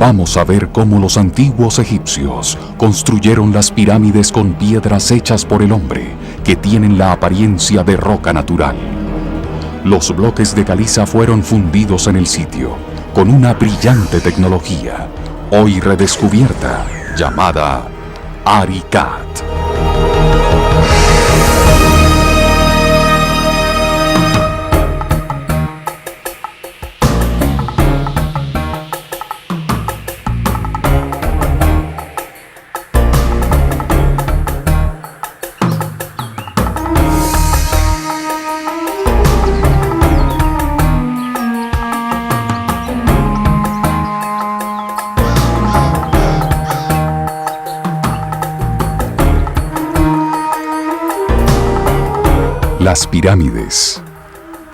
vamos a ver cómo los antiguos egipcios construyeron las pirámides con piedras hechas por el hombre, que tienen la apariencia de roca natural. Los bloques de caliza fueron fundidos en el sitio, con una brillante tecnología, hoy redescubierta, llamada ARICAD. Las pirámides,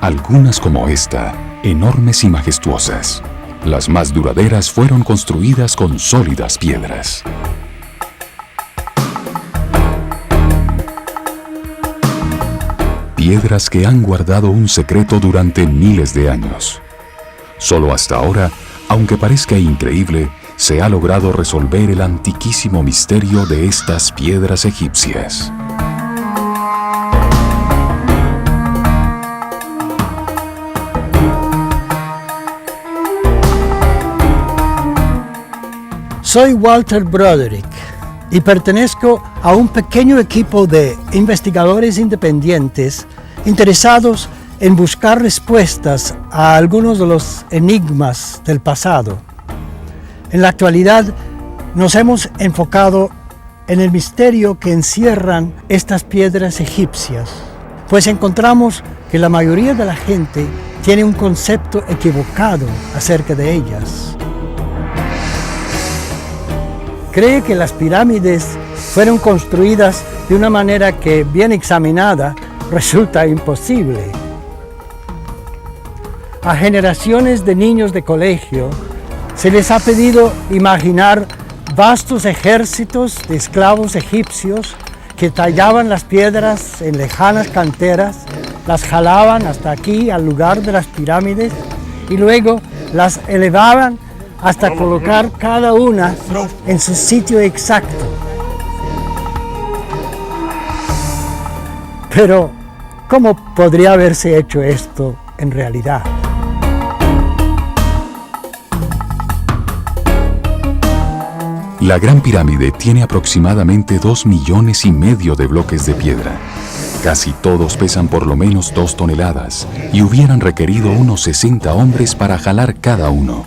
algunas como esta, enormes y majestuosas. Las más duraderas fueron construidas con sólidas piedras. Piedras que han guardado un secreto durante miles de años. Solo hasta ahora, aunque parezca increíble, se ha logrado resolver el antiquísimo misterio de estas piedras egipcias. Soy Walter Broderick y pertenezco a un pequeño equipo de investigadores independientes interesados en buscar respuestas a algunos de los enigmas del pasado. En la actualidad nos hemos enfocado en el misterio que encierran estas piedras egipcias, pues encontramos que la mayoría de la gente tiene un concepto equivocado acerca de ellas. Cree que las pirámides fueron construidas de una manera que, bien examinada, resulta imposible. A generaciones de niños de colegio se les ha pedido imaginar vastos ejércitos de esclavos egipcios que tallaban las piedras en lejanas canteras, las jalaban hasta aquí al lugar de las pirámides y luego las elevaban hasta colocar cada una en su sitio exacto. Pero, ¿cómo podría haberse hecho esto en realidad? La Gran Pirámide tiene aproximadamente 2,5 millones de bloques de piedra. Casi todos pesan por lo menos 2 toneladas y hubieran requerido unos 60 hombres para jalar cada uno.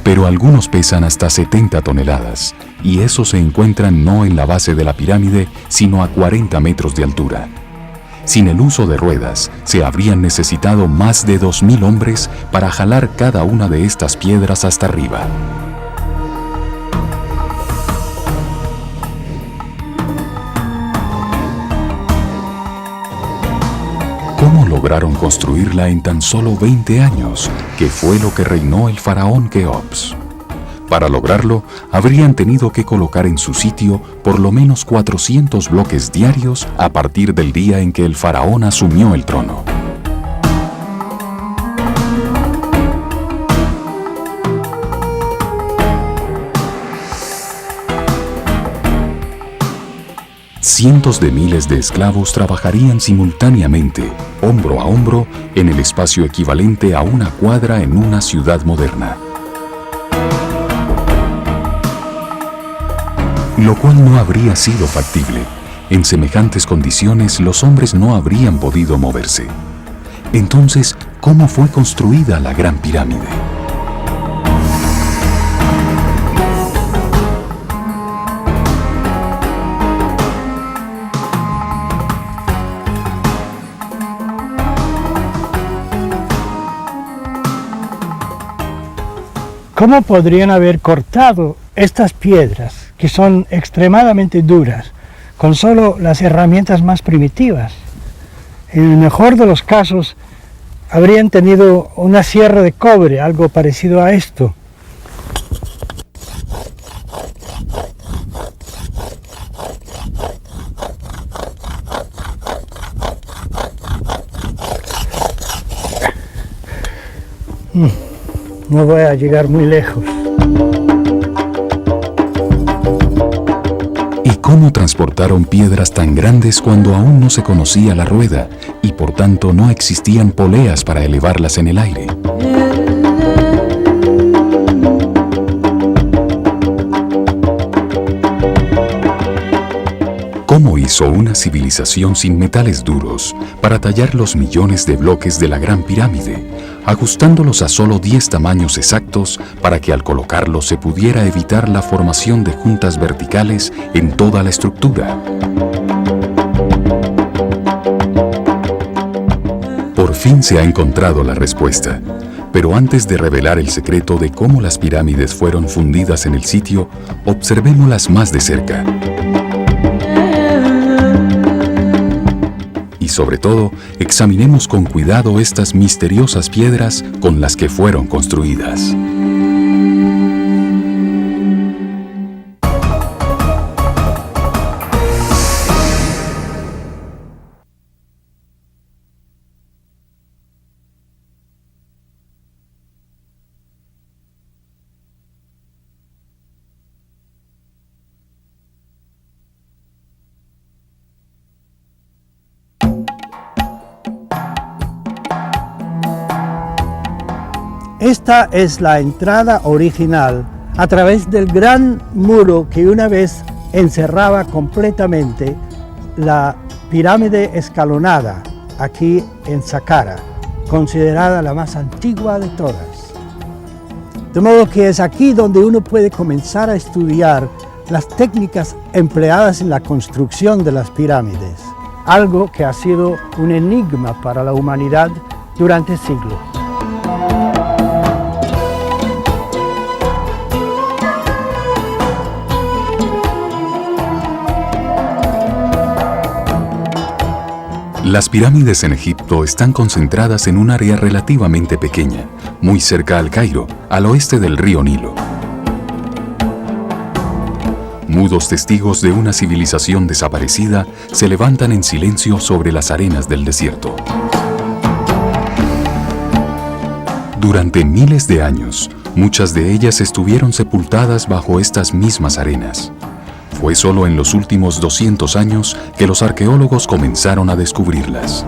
Pero algunos pesan hasta 70 toneladas, y esos se encuentran no en la base de la pirámide, sino a 40 metros de altura. Sin el uso de ruedas, se habrían necesitado más de 2,000 hombres para jalar cada una de estas piedras hasta arriba. ¿Cómo lograron construirla en tan solo 20 años, que fue lo que reinó el faraón Keops? Para lograrlo, habrían tenido que colocar en su sitio por lo menos 400 bloques diarios a partir del día en que el faraón asumió el trono. Cientos de miles de esclavos trabajarían simultáneamente, hombro a hombro, en el espacio equivalente a una cuadra en una ciudad moderna. Lo cual no habría sido factible. En semejantes condiciones, los hombres no habrían podido moverse. Entonces, ¿cómo fue construida la Gran Pirámide? ¿Cómo podrían haber cortado estas piedras, que son extremadamente duras, con solo las herramientas más primitivas? En el mejor de los casos, habrían tenido una sierra de cobre, algo parecido a esto. no voy a llegar muy lejos. ¿Y cómo transportaron piedras tan grandes cuando aún no se conocía la rueda y por tanto no existían poleas para elevarlas en el aire? ¿Cómo hizo una civilización sin metales duros para tallar los millones de bloques de la Gran Pirámide, ajustándolos a solo 10 tamaños exactos para que al colocarlos se pudiera evitar la formación de juntas verticales en toda la estructura? Por fin se ha encontrado la respuesta, pero antes de revelar el secreto de cómo las pirámides fueron fundidas en el sitio, observémoslas más de cerca. Y sobre todo, examinemos con cuidado estas misteriosas piedras con las que fueron construidas. Esta es la entrada original a través del gran muro que una vez encerraba completamente la pirámide escalonada aquí en Saqqara, considerada la más antigua de todas. De modo que es aquí donde uno puede comenzar a estudiar las técnicas empleadas en la construcción de las pirámides, algo que ha sido un enigma para la humanidad durante siglos. Las pirámides en Egipto están concentradas en un área relativamente pequeña, muy cerca al Cairo, al oeste del río Nilo. Mudos testigos de una civilización desaparecida se levantan en silencio sobre las arenas del desierto. Durante miles de años, muchas de ellas estuvieron sepultadas bajo estas mismas arenas. Fue solo en los últimos 200 años que los arqueólogos comenzaron a descubrirlas.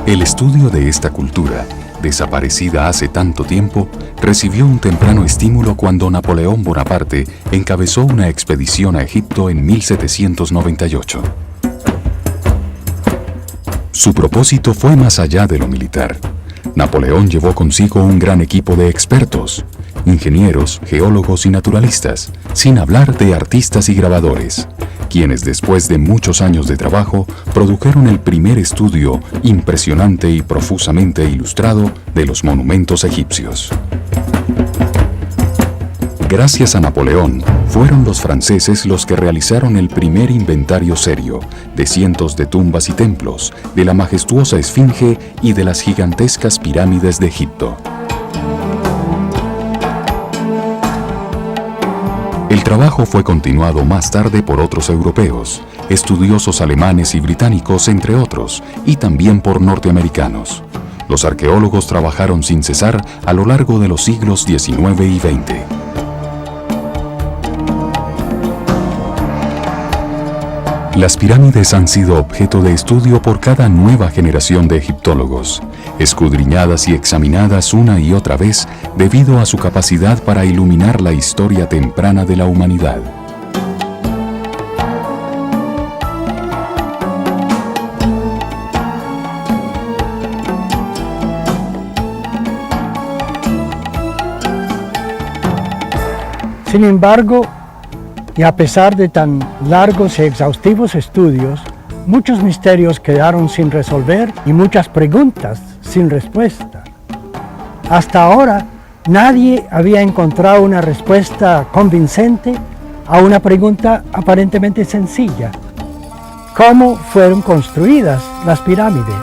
El estudio de esta cultura, desaparecida hace tanto tiempo, recibió un temprano estímulo cuando Napoleón Bonaparte encabezó una expedición a Egipto en 1798. Su propósito fue más allá de lo militar. Napoleón llevó consigo un gran equipo de expertos, ingenieros, geólogos y naturalistas, sin hablar de artistas y grabadores, quienes después de muchos años de trabajo produjeron el primer estudio impresionante y profusamente ilustrado de los monumentos egipcios. Gracias a Napoleón, fueron los franceses los que realizaron el primer inventario serio de cientos de tumbas y templos, de la majestuosa Esfinge y de las gigantescas pirámides de Egipto. El trabajo fue continuado más tarde por otros europeos, estudiosos alemanes y británicos, entre otros, y también por norteamericanos. Los arqueólogos trabajaron sin cesar a lo largo de los siglos XIX y XX. Las pirámides han sido objeto de estudio por cada nueva generación de egiptólogos, escudriñadas y examinadas una y otra vez debido a su capacidad para iluminar la historia temprana de la humanidad. Sin embargo, y a pesar de tan largos y exhaustivos estudios, muchos misterios quedaron sin resolver y muchas preguntas sin respuesta. Hasta ahora, nadie había encontrado una respuesta convincente a una pregunta aparentemente sencilla: ¿cómo fueron construidas las pirámides?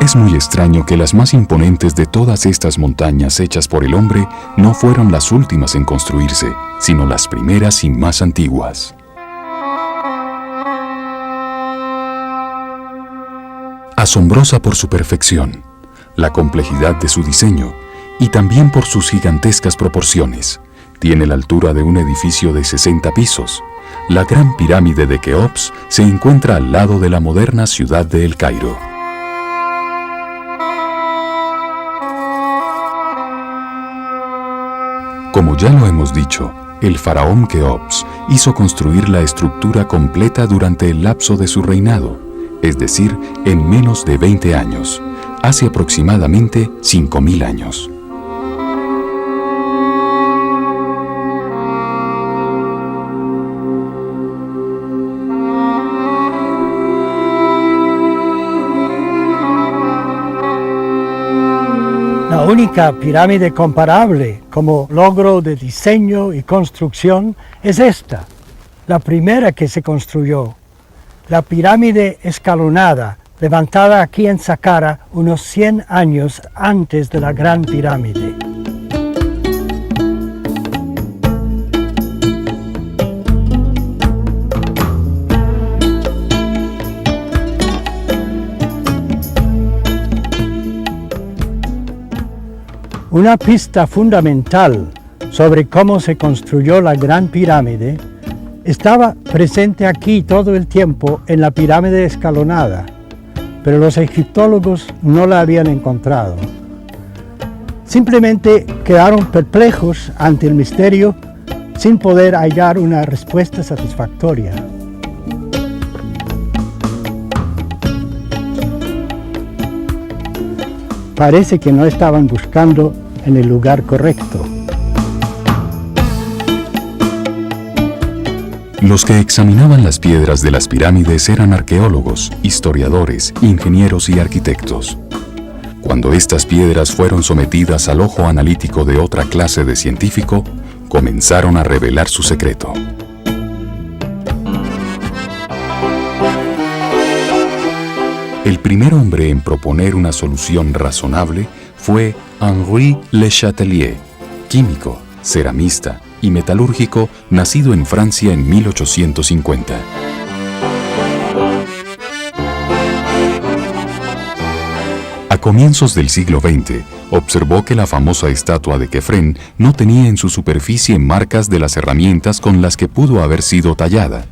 Es muy extraño que las más imponentes de todas estas montañas hechas por el hombre no fueron las últimas en construirse, sino las primeras y más antiguas. Asombrosa por su perfección, la complejidad de su diseño y también por sus gigantescas proporciones. Tiene la altura de un edificio de 60 pisos. La Gran Pirámide de Keops se encuentra al lado de la moderna ciudad de El Cairo. Como ya lo hemos dicho, el faraón Keops hizo construir la estructura completa durante el lapso de su reinado, es decir, en menos de 20 años, hace aproximadamente 5.000 años. La única pirámide comparable como logro de diseño y construcción es esta, la primera que se construyó, la pirámide escalonada, levantada aquí en Saqqara unos 100 años antes de la Gran Pirámide. Una pista fundamental sobre cómo se construyó la Gran Pirámide estaba presente aquí todo el tiempo en la pirámide escalonada, pero los egiptólogos no la habían encontrado. Simplemente quedaron perplejos ante el misterio sin poder hallar una respuesta satisfactoria. Parece que no estaban buscando en el lugar correcto. Los que examinaban las piedras de las pirámides eran arqueólogos, historiadores, ingenieros y arquitectos. Cuando estas piedras fueron sometidas al ojo analítico de otra clase de científico, comenzaron a revelar su secreto. El primer hombre en proponer una solución razonable fue Henri Le Chatelier, químico, ceramista y metalúrgico nacido en Francia en 1850. A comienzos del siglo XX, observó que la famosa estatua de Kefren no tenía en su superficie marcas de las herramientas con las que pudo haber sido tallada.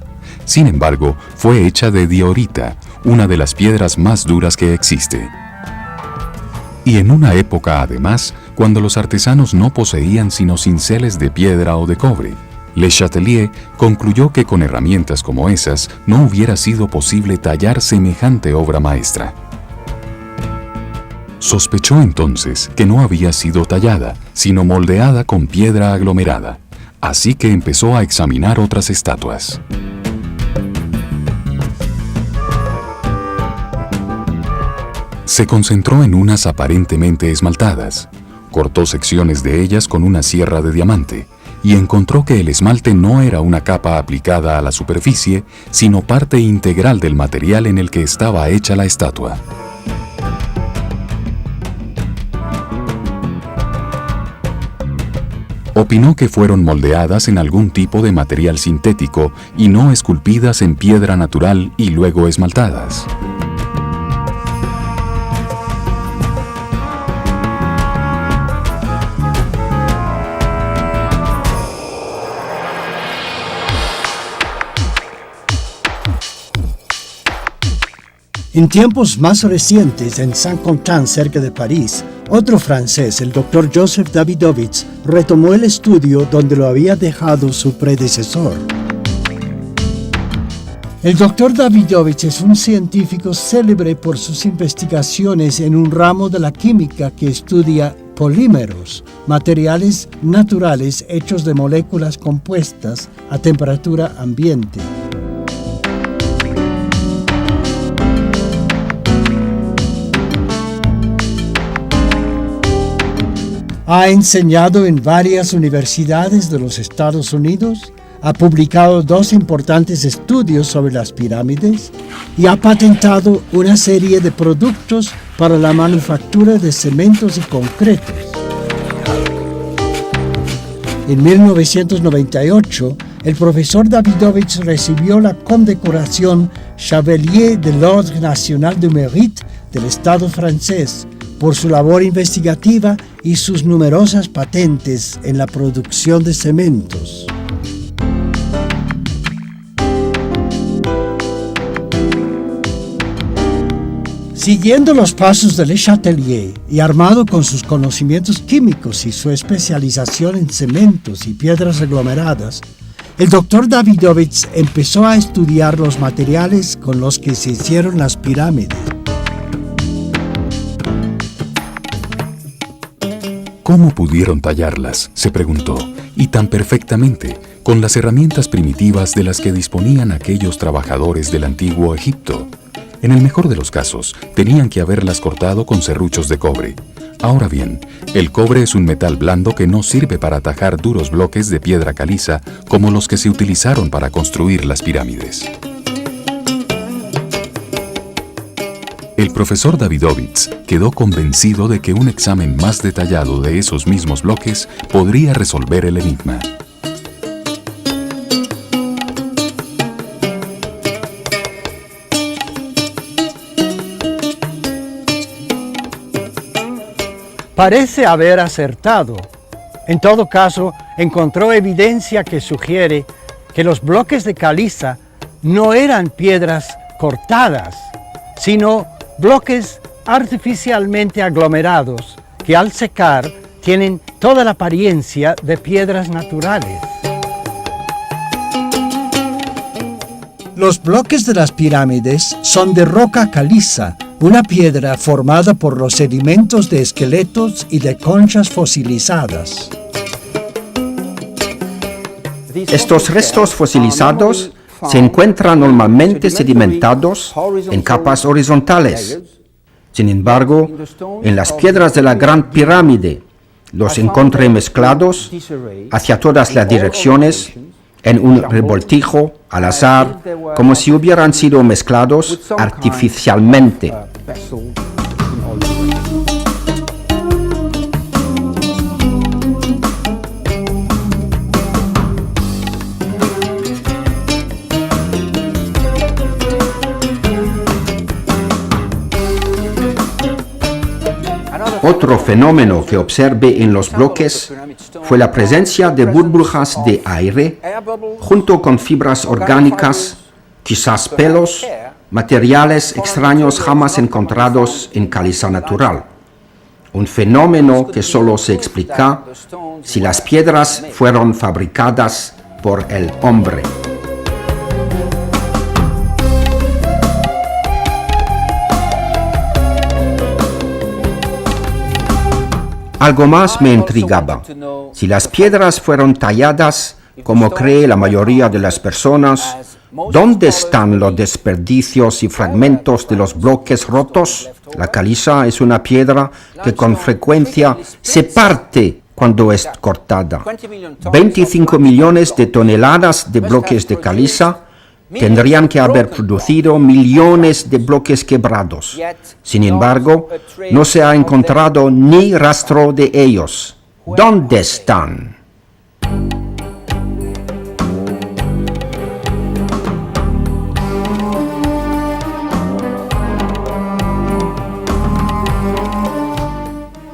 Sin embargo, fue hecha de diorita, una de las piedras más duras que existe. Y en una época, además, cuando los artesanos no poseían sino cinceles de piedra o de cobre, Le Chatelier concluyó que con herramientas como esas no hubiera sido posible tallar semejante obra maestra. Sospechó entonces que no había sido tallada, sino moldeada con piedra aglomerada, así que empezó a examinar otras estatuas. Se concentró en unas aparentemente esmaltadas, cortó secciones de ellas con una sierra de diamante y encontró que el esmalte no era una capa aplicada a la superficie, sino parte integral del material en el que estaba hecha la estatua. Opinó que fueron moldeadas en algún tipo de material sintético y no esculpidas en piedra natural y luego esmaltadas. En tiempos más recientes, en Saint-Quentin, cerca de París, otro francés, el Dr. Joseph Davidovits, retomó el estudio donde lo había dejado su predecesor. El Dr. Davidovits es un científico célebre por sus investigaciones en un ramo de la química que estudia polímeros, materiales naturales hechos de moléculas compuestas a temperatura ambiente. Ha enseñado en varias universidades de los Estados Unidos, ha publicado 2 importantes estudios sobre las pirámides y ha patentado una serie de productos para la manufactura de cementos y concretos. En 1998, el profesor Davidovits recibió la condecoración Chevalier de l'Ordre National du Mérite del Estado francés por su labor investigativa y sus numerosas patentes en la producción de cementos. Siguiendo los pasos de Le Chatelier y armado con sus conocimientos químicos y su especialización en cementos y piedras aglomeradas, el doctor Davidovits empezó a estudiar los materiales con los que se hicieron las pirámides. ¿Cómo pudieron tallarlas?, se preguntó, y tan perfectamente, con las herramientas primitivas de las que disponían aquellos trabajadores del antiguo Egipto. En el mejor de los casos, tenían que haberlas cortado con serruchos de cobre. Ahora bien, el cobre es un metal blando que no sirve para tajar duros bloques de piedra caliza como los que se utilizaron para construir las pirámides. El profesor Davidovits quedó convencido de que un examen más detallado de esos mismos bloques podría resolver el enigma. Parece haber acertado. En todo caso, encontró evidencia que sugiere que los bloques de caliza no eran piedras cortadas, sino bloques artificialmente aglomerados que al secar tienen toda la apariencia de piedras naturales. Los bloques de las pirámides son de roca caliza, una piedra formada por los sedimentos de esqueletos y de conchas fosilizadas. Estos restos fosilizados se encuentran normalmente sedimentados en capas horizontales. Sin embargo, en las piedras de la Gran Pirámide los encontré mezclados hacia todas las direcciones en un revoltijo al azar, como si hubieran sido mezclados artificialmente. Otro fenómeno que observé en los bloques fue la presencia de burbujas de aire junto con fibras orgánicas, quizás pelos, materiales extraños jamás encontrados en caliza natural. Un fenómeno que solo se explica si las piedras fueron fabricadas por el hombre. Algo más me intrigaba. Si las piedras fueron talladas, como cree la mayoría de las personas, ¿dónde están los desperdicios y fragmentos de los bloques rotos? La caliza es una piedra que con frecuencia se parte cuando es cortada. 25 millones de toneladas de bloques de caliza tendrían que haber producido millones de bloques quebrados. Sin embargo, no se ha encontrado ni rastro de ellos. ¿Dónde están?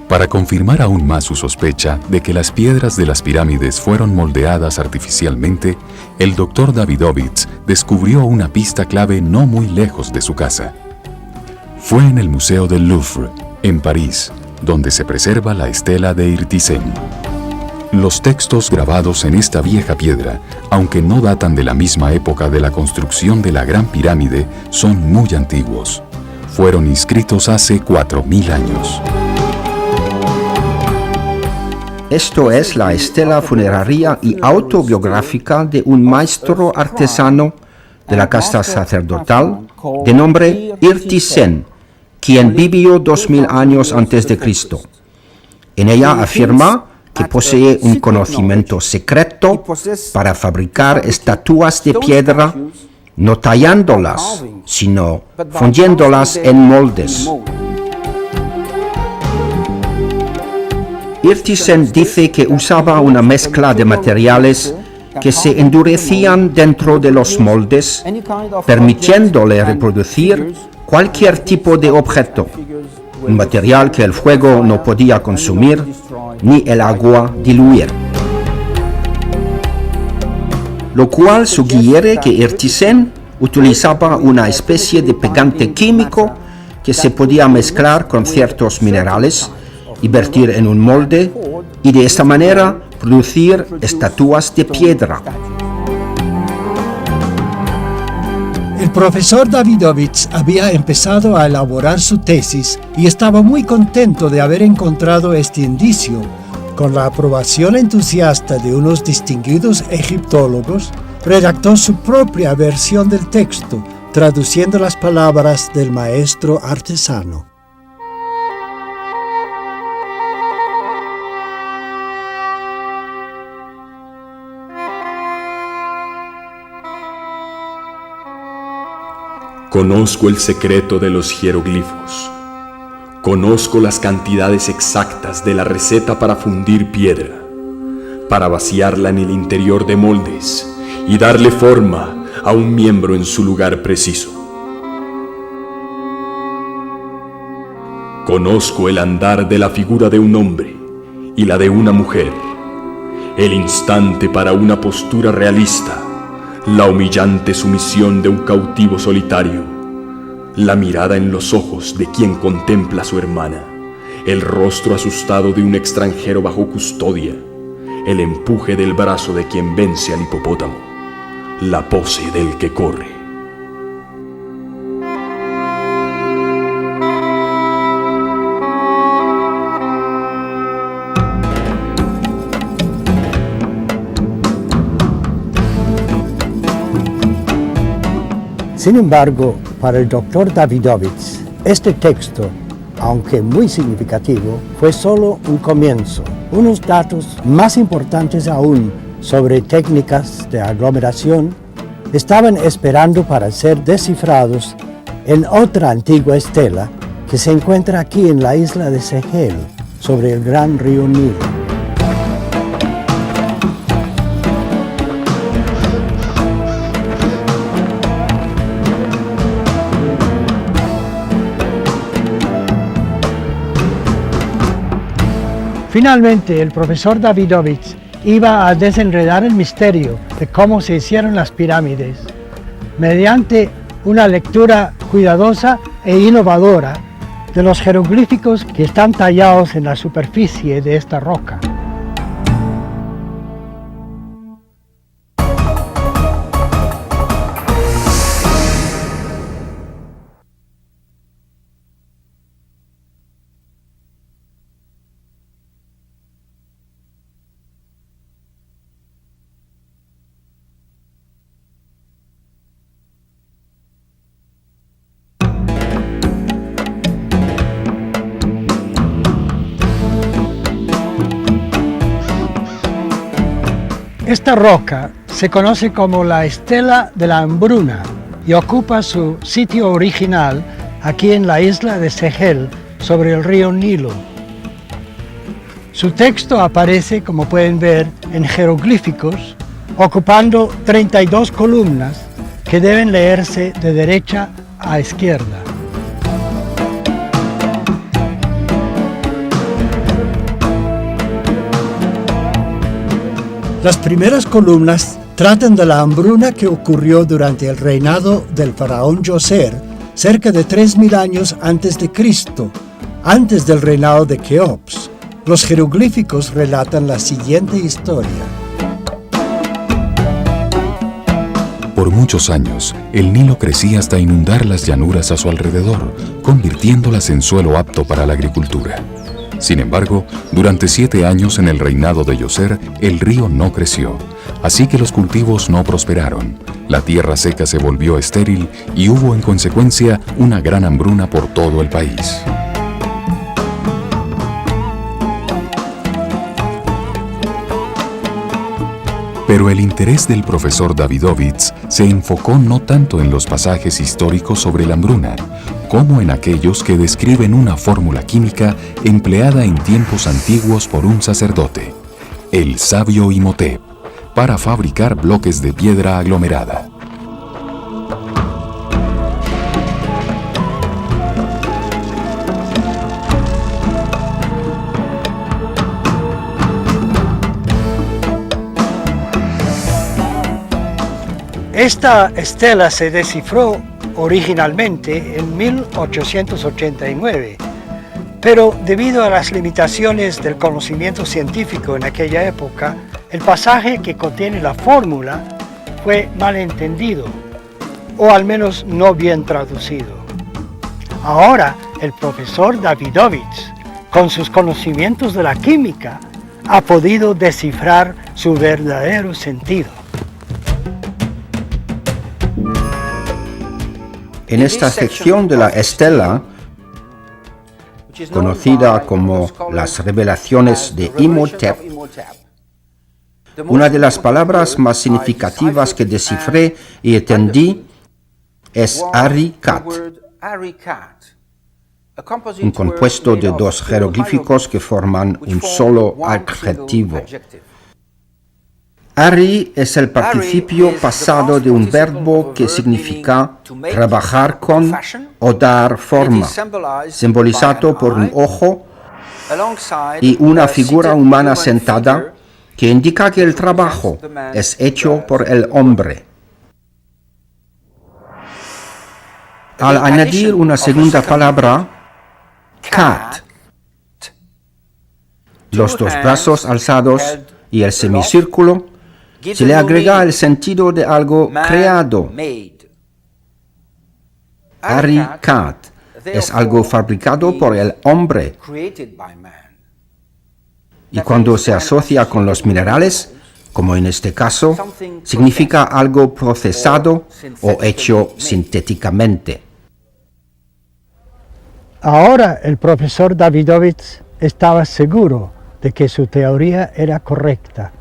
Para confirmar aún más su sospecha de que las piedras de las pirámides fueron moldeadas artificialmente, el doctor Davidovits descubrió una pista clave no muy lejos de su casa. Fue en el Museo del Louvre, en París, donde se preserva la estela de Irtisen. Los textos grabados en esta vieja piedra, aunque no datan de la misma época de la construcción de la Gran Pirámide, son muy antiguos. Fueron inscritos hace 4000 años. Esto es la estela funeraria y autobiográfica de un maestro artesano de la casta sacerdotal de nombre Irtisen, quien vivió 2000 años antes de Cristo. En ella afirma que posee un conocimiento secreto para fabricar estatuas de piedra, no tallándolas, sino fundiéndolas en moldes. Irtisen dice que usaba una mezcla de materiales que se endurecían dentro de los moldes, permitiéndole reproducir cualquier tipo de objeto, un material que el fuego no podía consumir ni el agua diluir. Lo cual sugiere que Ertisen utilizaba una especie de pegante químico que se podía mezclar con ciertos minerales y vertir en un molde y de esta manera producir estatuas de piedra. El profesor Davidovich había empezado a elaborar su tesis y estaba muy contento de haber encontrado este indicio. Con la aprobación entusiasta de unos distinguidos egiptólogos, redactó su propia versión del texto, traduciendo las palabras del maestro artesano. Conozco el secreto de los jeroglifos. Conozco las cantidades exactas de la receta para fundir piedra, para vaciarla en el interior de moldes y darle forma a un miembro en su lugar preciso. Conozco el andar de la figura de un hombre y la de una mujer, el instante para una postura realista, la humillante sumisión de un cautivo solitario, la mirada en los ojos de quien contempla a su hermana, el rostro asustado de un extranjero bajo custodia, el empuje del brazo de quien vence al hipopótamo, la pose del que corre. Sin embargo, para el doctor Davidovich, este texto, aunque muy significativo, fue solo un comienzo. Unos datos más importantes aún sobre técnicas de aglomeración estaban esperando para ser descifrados en otra antigua estela que se encuentra aquí en la isla de Sehel, sobre el gran río Nilo. Finalmente, el profesor Davidovich iba a desenredar el misterio de cómo se hicieron las pirámides mediante una lectura cuidadosa e innovadora de los jeroglíficos que están tallados en la superficie de esta roca. Esta roca se conoce como la Estela de la Hambruna y ocupa su sitio original aquí en la isla de Sehel, sobre el río Nilo. Su texto aparece, como pueden ver, en jeroglíficos, ocupando 32 columnas que deben leerse de derecha a izquierda. Las primeras columnas tratan de la hambruna que ocurrió durante el reinado del faraón Djoser, cerca de 3000 años antes de Cristo, antes del reinado de Keops. Los jeroglíficos relatan la siguiente historia. Por muchos años, el Nilo crecía hasta inundar las llanuras a su alrededor, convirtiéndolas en suelo apto para la agricultura. Sin embargo, durante 7 años en el reinado de Djoser, el río no creció, así que los cultivos no prosperaron, la tierra seca se volvió estéril y hubo en consecuencia una gran hambruna por todo el país. Pero el interés del profesor Davidovich se enfocó no tanto en los pasajes históricos sobre la hambruna, como en aquellos que describen una fórmula química empleada en tiempos antiguos por un sacerdote, el sabio Imhotep, para fabricar bloques de piedra aglomerada. Esta estela se descifró originalmente en 1889, pero debido a las limitaciones del conocimiento científico en aquella época, el pasaje que contiene la fórmula fue malentendido, o al menos no bien traducido. Ahora, el profesor Davidovich, con sus conocimientos de la química, ha podido descifrar su verdadero sentido. En esta sección de la estela, conocida como las revelaciones de Imhotep, una de las palabras más significativas que descifré y entendí es Ari-Kat, un compuesto de dos jeroglíficos que forman un solo adjetivo. Ari es el participio pasado de un verbo que significa trabajar con o dar forma, simbolizado por un ojo y una figura humana sentada, que indica que el trabajo es hecho por el hombre. Al añadir una segunda palabra, kat, los dos brazos alzados y el semicírculo, se le agrega el sentido de algo creado. Ari-Kat es algo fabricado por el hombre. Y cuando se asocia con los minerales, como en este caso, significa algo procesado o hecho sintéticamente. Ahora el profesor Davidovich estaba seguro de que su teoría era correcta.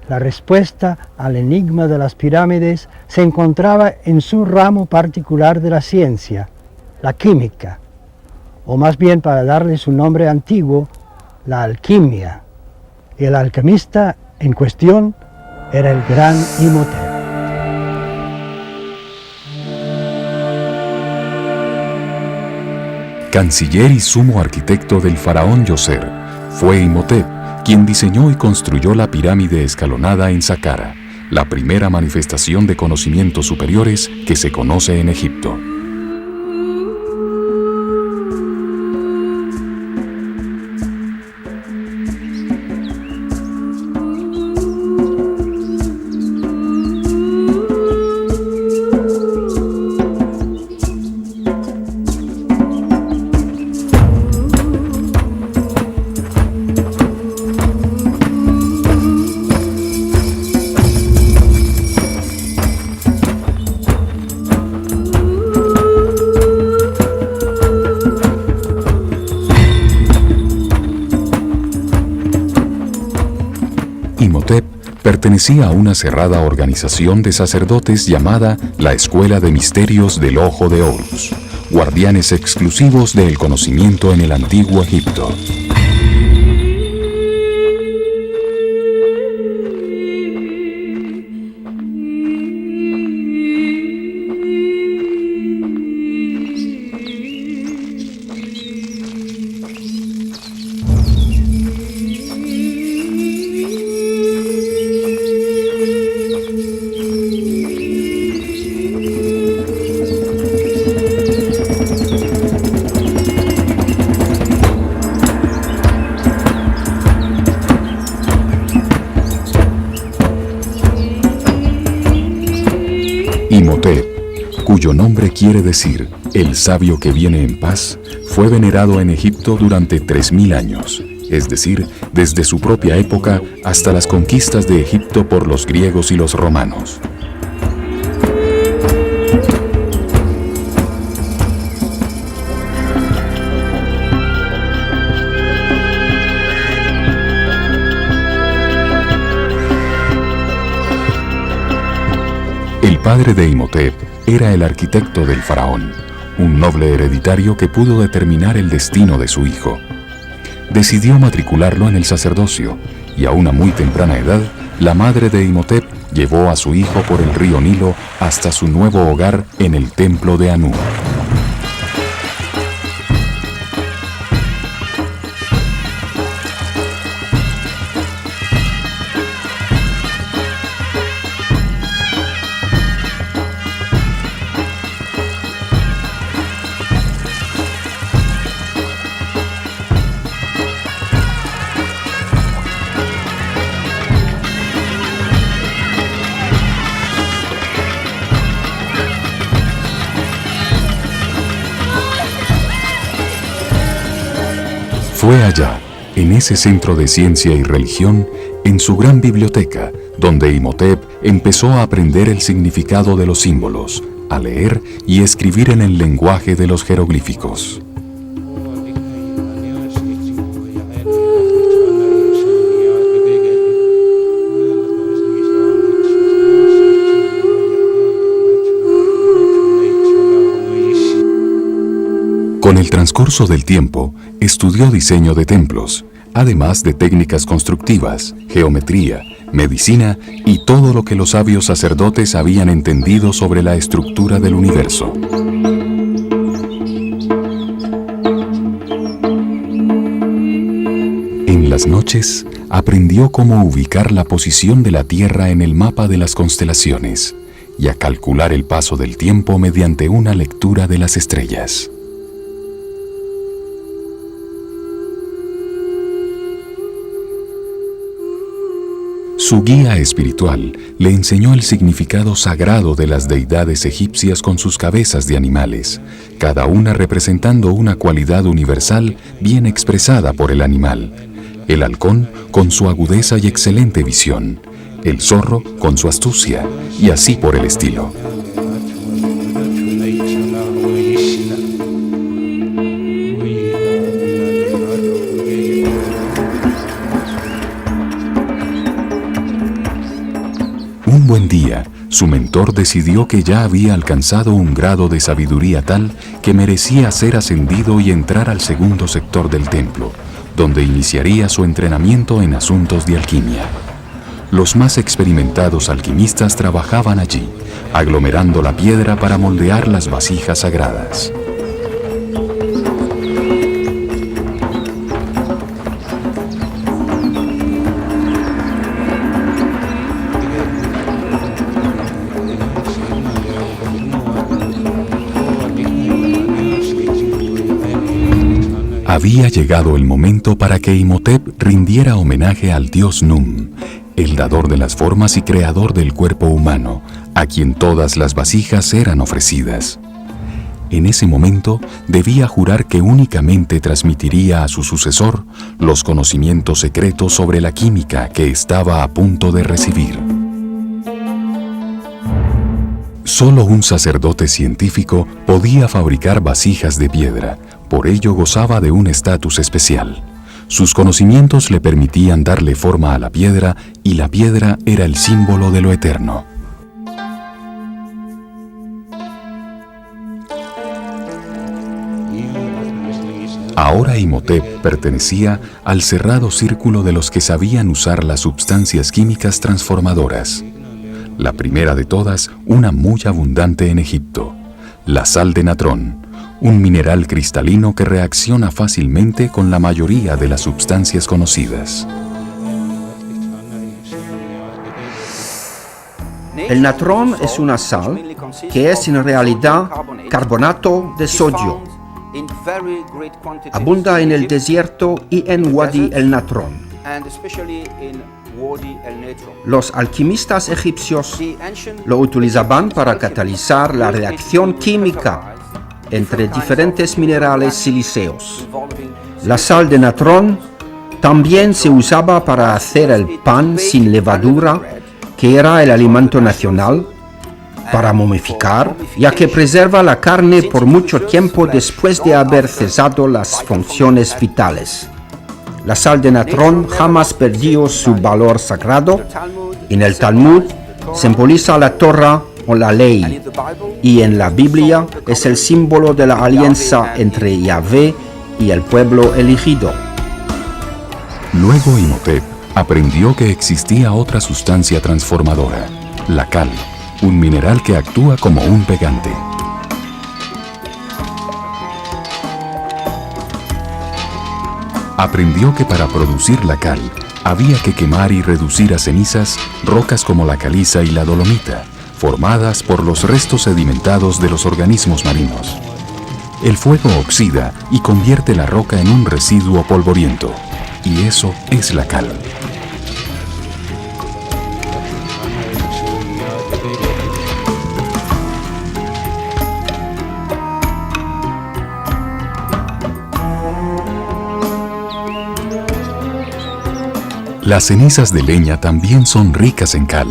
La respuesta al enigma de las pirámides se encontraba en su ramo particular de la ciencia, la química, o más bien, para darle su nombre antiguo, la alquimia. Y el alquimista en cuestión era el gran Imhotep. Canciller y sumo arquitecto del faraón Djoser, fue Imhotep quien diseñó y construyó la pirámide escalonada en Saqqara, la primera manifestación de conocimientos superiores que se conoce en Egipto. Imhotep pertenecía a una cerrada organización de sacerdotes llamada la Escuela de Misterios del Ojo de Horus, guardianes exclusivos del conocimiento en el Antiguo Egipto. Imhotep, cuyo nombre quiere decir el sabio que viene en paz, fue venerado en Egipto durante 3000 años, es decir, desde su propia época hasta las conquistas de Egipto por los griegos y los romanos. El padre de Imhotep era el arquitecto del faraón, un noble hereditario que pudo determinar el destino de su hijo. Decidió matricularlo en el sacerdocio y a una muy temprana edad, la madre de Imhotep llevó a su hijo por el río Nilo hasta su nuevo hogar en el templo de Anú. Fue allá, en ese centro de ciencia y religión, en su gran biblioteca, donde Imhotep empezó a aprender el significado de los símbolos, a leer y escribir en el lenguaje de los jeroglíficos. Con el transcurso del tiempo, estudió diseño de templos, además de técnicas constructivas, geometría, medicina y todo lo que los sabios sacerdotes habían entendido sobre la estructura del universo. En las noches, aprendió cómo ubicar la posición de la Tierra en el mapa de las constelaciones y a calcular el paso del tiempo mediante una lectura de las estrellas. Su guía espiritual le enseñó el significado sagrado de las deidades egipcias con sus cabezas de animales, cada una representando una cualidad universal bien expresada por el animal. El halcón con su agudeza y excelente visión, el zorro con su astucia, y así por el estilo. Un buen día, su mentor decidió que ya había alcanzado un grado de sabiduría tal que merecía ser ascendido y entrar al segundo sector del templo, donde iniciaría su entrenamiento en asuntos de alquimia. Los más experimentados alquimistas trabajaban allí, aglomerando la piedra para moldear las vasijas sagradas. Había llegado el momento para que Imhotep rindiera homenaje al dios Num, el dador de las formas y creador del cuerpo humano, a quien todas las vasijas eran ofrecidas. En ese momento debía jurar que únicamente transmitiría a su sucesor los conocimientos secretos sobre la química que estaba a punto de recibir. Solo un sacerdote científico podía fabricar vasijas de piedra, por ello gozaba de un estatus especial. Sus conocimientos le permitían darle forma a la piedra y la piedra era el símbolo de lo eterno. Ahora Imhotep pertenecía al cerrado círculo de los que sabían usar las sustancias químicas transformadoras. La primera de todas, una muy abundante en Egipto, la sal de natrón, un mineral cristalino que reacciona fácilmente con la mayoría de las sustancias conocidas. El natrón es una sal que es en realidad carbonato de sodio. Abunda en el desierto y en Wadi el Natrón. Los alquimistas egipcios lo utilizaban para catalizar la reacción química entre diferentes minerales silíceos. La sal de natrón también se usaba para hacer el pan sin levadura, que era el alimento nacional, para momificar, ya que preserva la carne por mucho tiempo después de haber cesado las funciones vitales. La sal de natrón jamás perdió su valor sagrado. En el Talmud simboliza la Torah o la ley, y en la Biblia es el símbolo de la alianza entre Yahvé y el pueblo elegido. Luego Imhotep aprendió que existía otra sustancia transformadora, la cal, un mineral que actúa como un pegante. Aprendió que para producir la cal había que quemar y reducir a cenizas rocas como la caliza y la dolomita, formadas por los restos sedimentados de los organismos marinos. El fuego oxida y convierte la roca en un residuo polvoriento, y eso es la cal. Las cenizas de leña también son ricas en cal,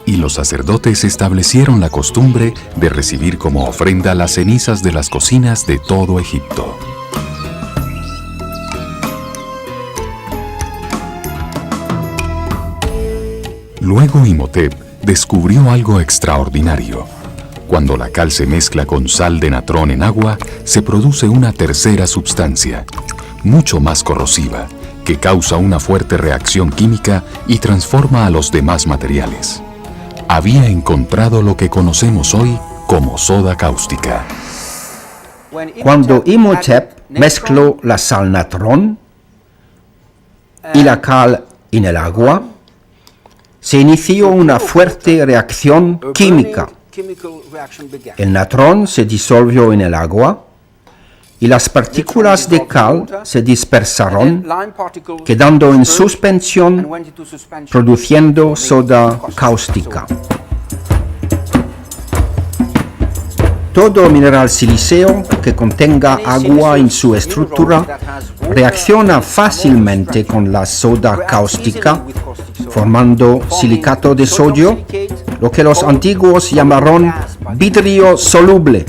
y los sacerdotes establecieron la costumbre de recibir como ofrenda las cenizas de las cocinas de todo Egipto. Luego Imhotep descubrió algo extraordinario. Cuando la cal se mezcla con sal de natrón en agua, se produce una tercera sustancia, mucho más corrosiva, que causa una fuerte reacción química y transforma a los demás materiales. Había encontrado lo que conocemos hoy como soda cáustica. Cuando Imhotep mezcló la sal natrón y la cal en el agua, se inició una fuerte reacción química. El natrón se disolvió en el agua y las partículas de cal se dispersaron, quedando en suspensión, produciendo soda cáustica. Todo mineral silíceo que contenga agua en su estructura reacciona fácilmente con la soda cáustica, formando silicato de sodio, lo que los antiguos llamaron vidrio soluble.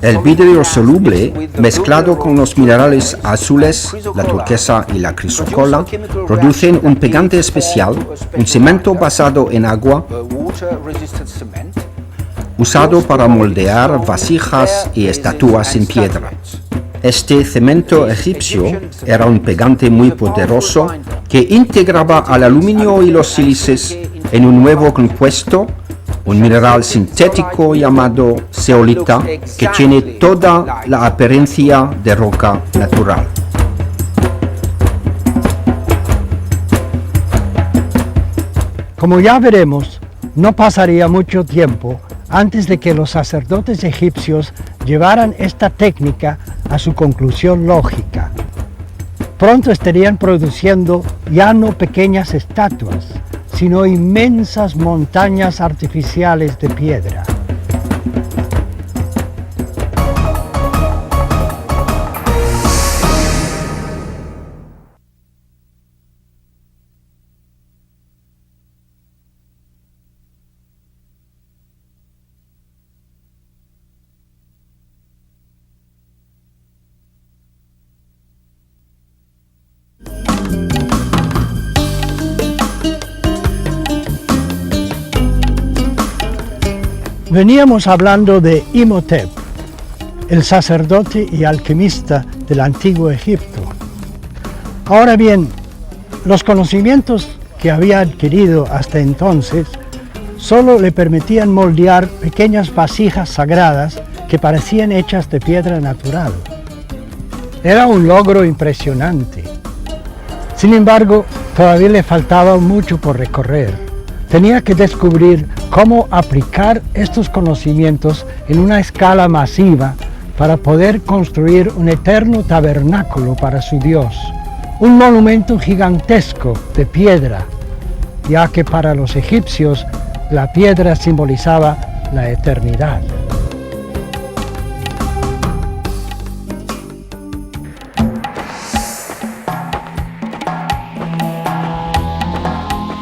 El vidrio soluble, mezclado con los minerales azules, la turquesa y la crisocola, producen un pegante especial, un cemento basado en agua, usado para moldear vasijas y estatuas en piedra. Este cemento egipcio era un pegante muy poderoso que integraba al aluminio y los sílices en un nuevo compuesto, un mineral sintético llamado zeolita, que tiene toda la apariencia de roca natural. Como ya veremos, no pasaría mucho tiempo antes de que los sacerdotes egipcios llevaran esta técnica a su conclusión lógica. Pronto estarían produciendo ya no pequeñas estatuas, sino inmensas montañas artificiales de piedra. Veníamos hablando de Imhotep, el sacerdote y alquimista del antiguo Egipto. Ahora bien, los conocimientos que había adquirido hasta entonces solo le permitían moldear pequeñas vasijas sagradas que parecían hechas de piedra natural. Era un logro impresionante. Sin embargo, todavía le faltaba mucho por recorrer. Tenía que descubrir cómo aplicar estos conocimientos en una escala masiva para poder construir un eterno tabernáculo para su Dios, un monumento gigantesco de piedra, ya que para los egipcios la piedra simbolizaba la eternidad.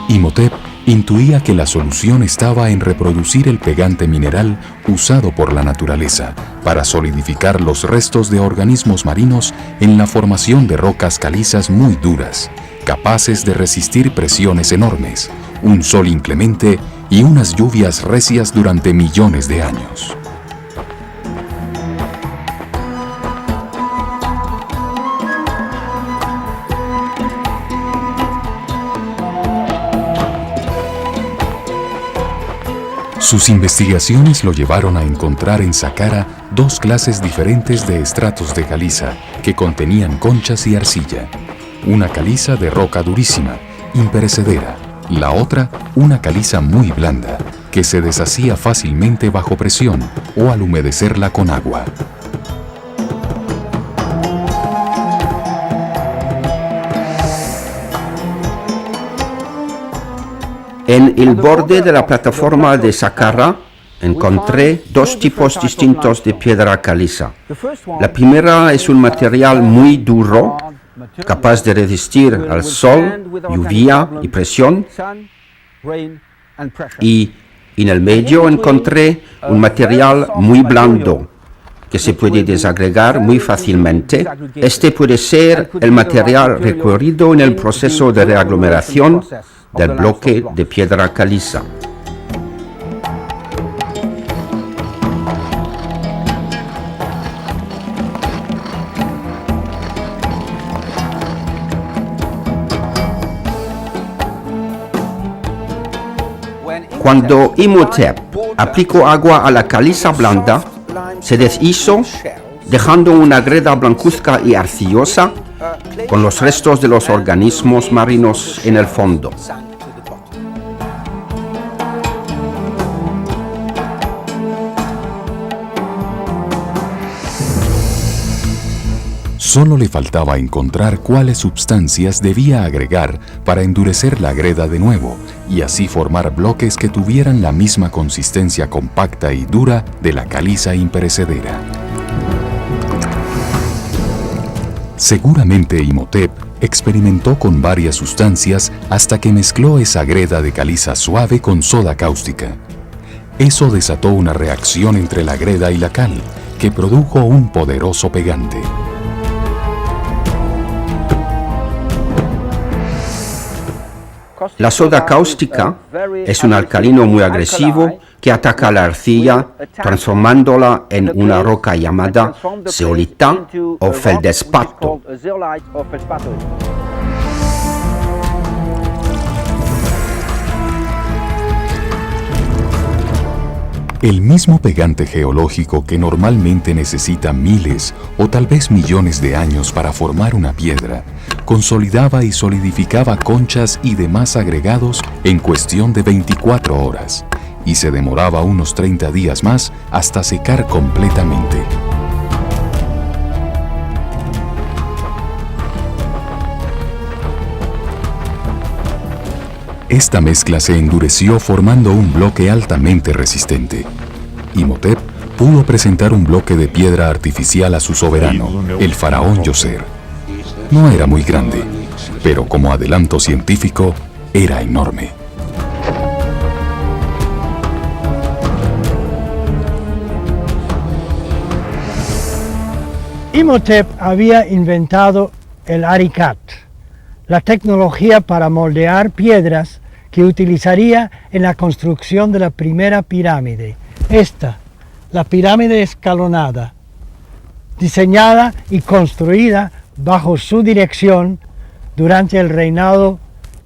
Imhotep intuía que la solución estaba en reproducir el pegante mineral usado por la naturaleza para solidificar los restos de organismos marinos en la formación de rocas calizas muy duras, capaces de resistir presiones enormes, un sol inclemente y unas lluvias recias durante millones de años. Sus investigaciones lo llevaron a encontrar en Saqqara dos clases diferentes de estratos de caliza que contenían conchas y arcilla. Una caliza de roca durísima, imperecedera, la otra una caliza muy blanda, que se deshacía fácilmente bajo presión o al humedecerla con agua. En el borde de la plataforma de Saqqara encontré dos tipos distintos de piedra caliza. La primera es un material muy duro, capaz de resistir al sol, lluvia y presión. Y en el medio encontré un material muy blando que se puede desagregar muy fácilmente. Este puede ser el material requerido en el proceso de reaglomeración del bloque de piedra caliza. Cuando Imhotep aplicó agua a la caliza blanda, se deshizo, dejando una greda blancuzca y arcillosa con los restos de los organismos marinos en el fondo. Solo le faltaba encontrar cuáles sustancias debía agregar para endurecer la greda de nuevo y así formar bloques que tuvieran la misma consistencia compacta y dura de la caliza imperecedera. Seguramente Imhotep experimentó con varias sustancias hasta que mezcló esa greda de caliza suave con soda cáustica. Eso desató una reacción entre la greda y la cal, que produjo un poderoso pegante. La soda cáustica es un alcalino muy agresivo que ataca la arcilla, transformándola en una roca llamada zeolita o feldespato. El mismo pegante geológico que normalmente necesita miles o tal vez millones de años para formar una piedra, consolidaba y solidificaba conchas y demás agregados en cuestión de 24 horas, y se demoraba unos 30 días más hasta secar completamente. Esta mezcla se endureció formando un bloque altamente resistente. Imhotep pudo presentar un bloque de piedra artificial a su soberano, el faraón Djoser. No era muy grande, pero como adelanto científico, era enorme. Imhotep había inventado el Arikat, la tecnología para moldear piedras que utilizaría en la construcción de la primera pirámide. Esta, la pirámide escalonada, diseñada y construida bajo su dirección durante el reinado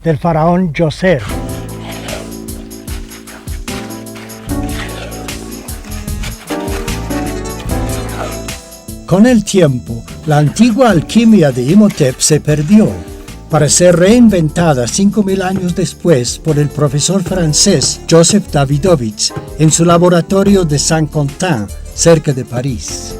del faraón Djoser. Con el tiempo, la antigua alquimia de Imhotep se perdió, para ser reinventada 5000 años después por el profesor francés Joseph Davidovich en su laboratorio de Saint-Quentin, cerca de París.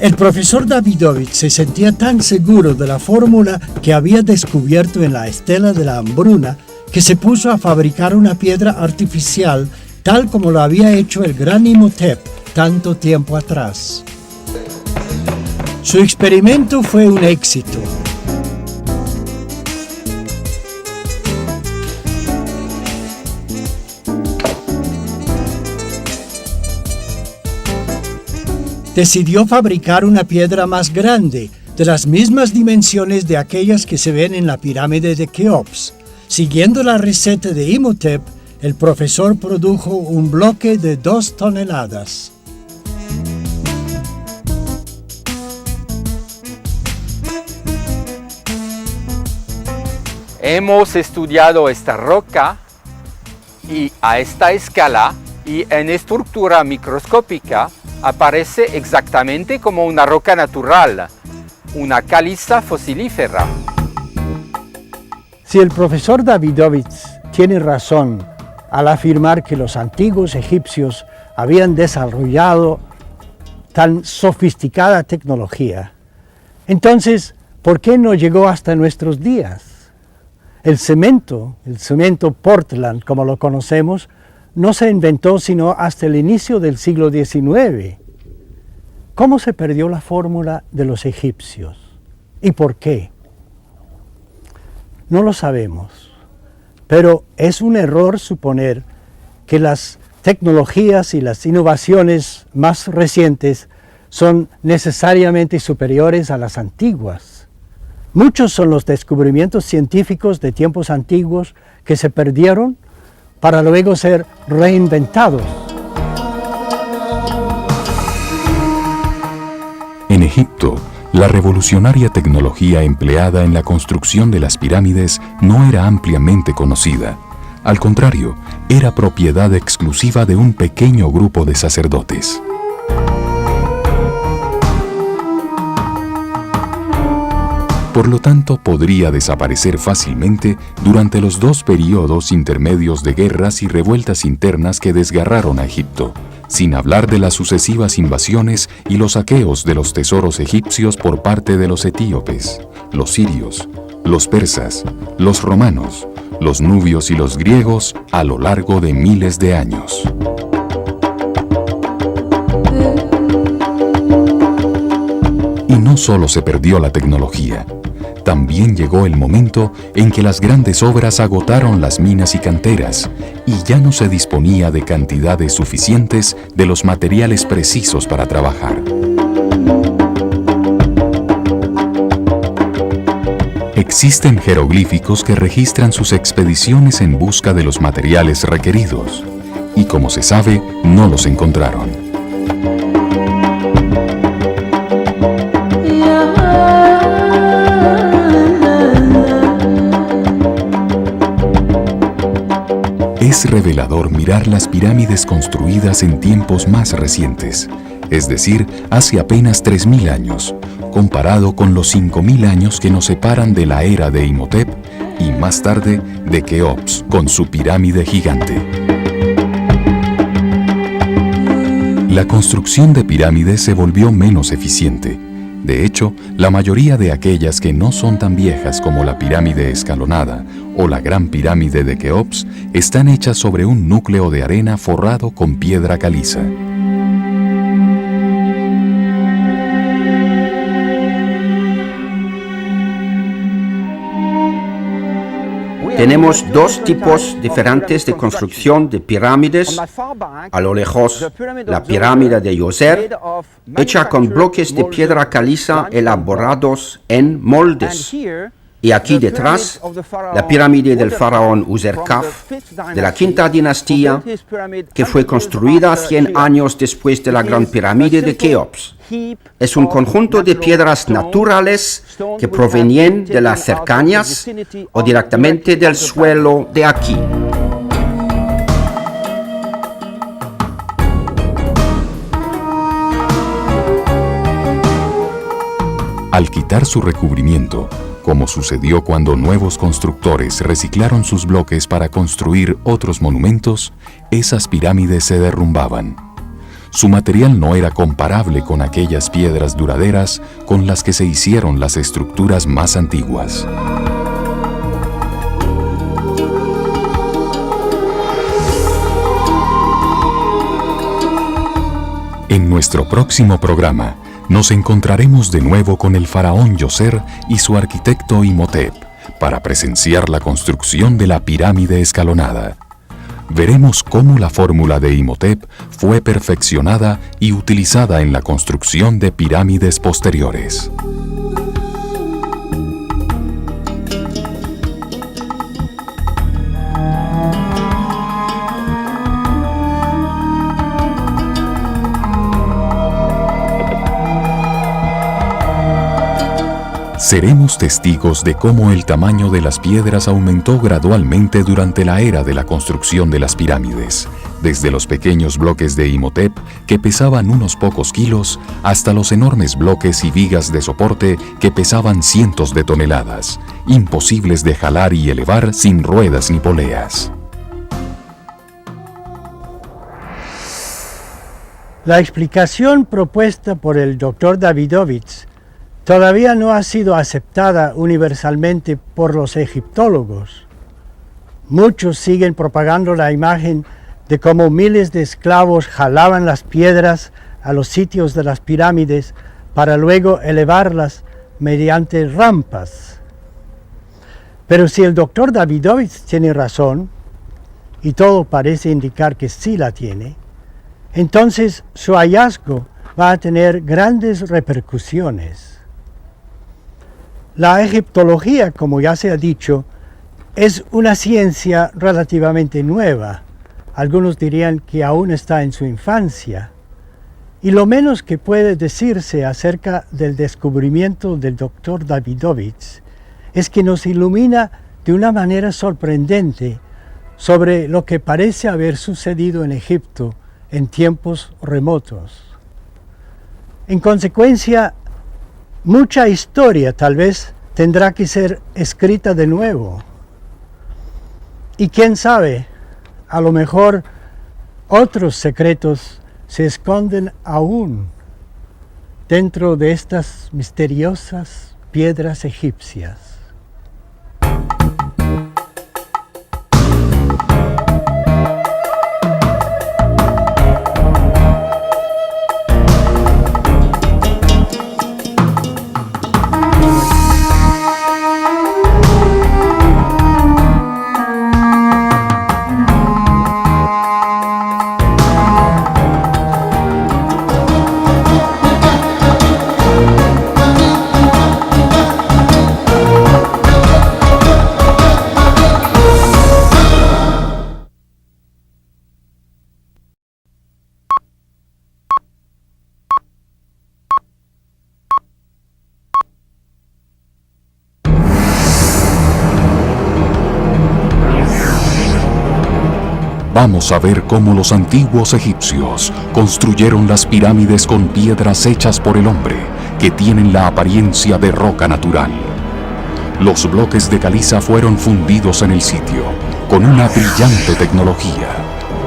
El profesor Davidovich se sentía tan seguro de la fórmula que había descubierto en la estela de la hambruna que se puso a fabricar una piedra artificial tal como lo había hecho el gran Imhotep tanto tiempo atrás. Su experimento fue un éxito. Decidió fabricar una piedra más grande, de las mismas dimensiones de aquellas que se ven en la pirámide de Keops. Siguiendo la receta de Imhotep, el profesor produjo un bloque de 2 toneladas. Hemos estudiado esta roca y a esta escala y en estructura microscópica aparece exactamente como una roca natural, una caliza fosilífera. Si el profesor Davidovich tiene razón al afirmar que los antiguos egipcios habían desarrollado tan sofisticada tecnología, entonces, ¿por qué no llegó hasta nuestros días? El cemento Portland, como lo conocemos, no se inventó sino hasta el inicio del siglo XIX. ¿Cómo se perdió la fórmula de los egipcios? ¿Y por qué? No lo sabemos, pero es un error suponer que las tecnologías y las innovaciones más recientes son necesariamente superiores a las antiguas. Muchos son los descubrimientos científicos de tiempos antiguos que se perdieron para luego ser reinventados. En Egipto, la revolucionaria tecnología empleada en la construcción de las pirámides no era ampliamente conocida. Al contrario, era propiedad exclusiva de un pequeño grupo de sacerdotes. Por lo tanto, podría desaparecer fácilmente durante los 2 periodos intermedios de guerras y revueltas internas que desgarraron a Egipto, sin hablar de las sucesivas invasiones y los saqueos de los tesoros egipcios por parte de los etíopes, los sirios, los persas, los romanos, los nubios y los griegos a lo largo de miles de años. Y no solo se perdió la tecnología, también llegó el momento en que las grandes obras agotaron las minas y canteras y ya no se disponía de cantidades suficientes de los materiales precisos para trabajar. Existen jeroglíficos que registran sus expediciones en busca de los materiales requeridos y, como se sabe, no los encontraron. Es revelador mirar las pirámides construidas en tiempos más recientes, es decir, hace apenas 3.000 años, comparado con los 5.000 años que nos separan de la era de Imhotep y más tarde de Keops con su pirámide gigante. La construcción de pirámides se volvió menos eficiente. De hecho, la mayoría de aquellas que no son tan viejas como la pirámide escalonada o la gran pirámide de Keops están hechas sobre un núcleo de arena forrado con piedra caliza. Tenemos 2 tipos diferentes de construcción de pirámides. A lo lejos, la pirámide de Djoser, hecha con bloques de piedra caliza elaborados en moldes. Y aquí detrás, la pirámide del faraón Userkaf de la quinta dinastía, que fue construida 100 años después de la gran pirámide de Keops. Es un conjunto de piedras naturales que provenían de las cercanías o directamente del suelo de aquí. Al quitar su recubrimiento, como sucedió cuando nuevos constructores reciclaron sus bloques para construir otros monumentos, esas pirámides se derrumbaban. Su material no era comparable con aquellas piedras duraderas con las que se hicieron las estructuras más antiguas. En nuestro próximo programa, nos encontraremos de nuevo con el faraón Djoser y su arquitecto Imhotep para presenciar la construcción de la pirámide escalonada. Veremos cómo la fórmula de Imhotep fue perfeccionada y utilizada en la construcción de pirámides posteriores. Seremos testigos de cómo el tamaño de las piedras aumentó gradualmente durante la era de la construcción de las pirámides, desde los pequeños bloques de Imhotep que pesaban unos pocos kilos hasta los enormes bloques y vigas de soporte que pesaban cientos de toneladas, imposibles de jalar y elevar sin ruedas ni poleas. La explicación propuesta por el Dr. Davidovich todavía no ha sido aceptada universalmente por los egiptólogos. Muchos siguen propagando la imagen de cómo miles de esclavos jalaban las piedras a los sitios de las pirámides para luego elevarlas mediante rampas. Pero si el doctor Davidovich tiene razón, y todo parece indicar que sí la tiene, entonces su hallazgo va a tener grandes repercusiones. La egiptología, como ya se ha dicho, es una ciencia relativamente nueva. Algunos dirían que aún está en su infancia. Y lo menos que puede decirse acerca del descubrimiento del doctor Davidovich es que nos ilumina de una manera sorprendente sobre lo que parece haber sucedido en Egipto en tiempos remotos. En consecuencia, mucha historia tal vez tendrá que ser escrita de nuevo. Y quién sabe, a lo mejor otros secretos se esconden aún dentro de estas misteriosas piedras egipcias. Vamos a ver cómo los antiguos egipcios construyeron las pirámides con piedras hechas por el hombre, que tienen la apariencia de roca natural. Los bloques de caliza fueron fundidos en el sitio, con una brillante tecnología,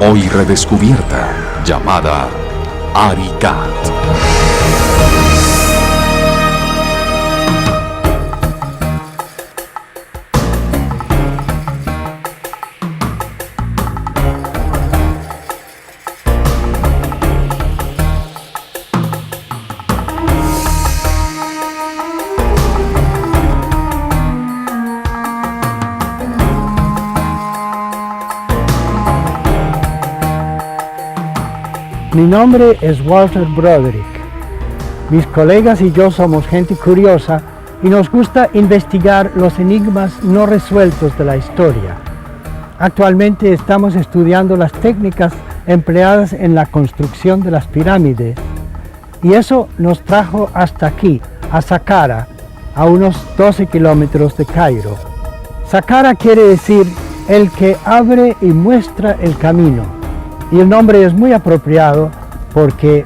hoy redescubierta, llamada Aricat. Mi nombre es Walter Broderick. Mis colegas y yo somos gente curiosa y nos gusta investigar los enigmas no resueltos de la historia. Actualmente estamos estudiando las técnicas empleadas en la construcción de las pirámides y eso nos trajo hasta aquí, a Saqqara, a unos 12 kilómetros de Cairo. Saqqara quiere decir el que abre y muestra el camino. Y el nombre es muy apropiado porque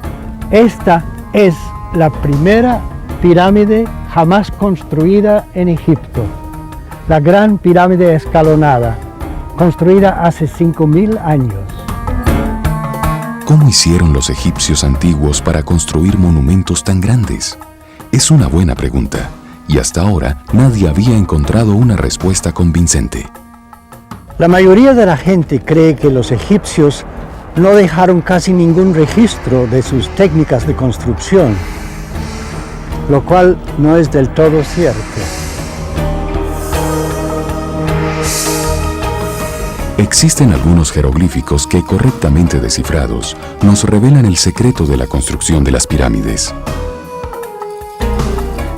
esta es la primera pirámide jamás construida en Egipto. La gran pirámide escalonada, construida hace 5.000 años. ¿Cómo hicieron los egipcios antiguos para construir monumentos tan grandes? Es una buena pregunta, y hasta ahora nadie había encontrado una respuesta convincente. La mayoría de la gente cree que los egipcios no dejaron casi ningún registro de sus técnicas de construcción, lo cual no es del todo cierto. Existen algunos jeroglíficos que, correctamente descifrados, nos revelan el secreto de la construcción de las pirámides.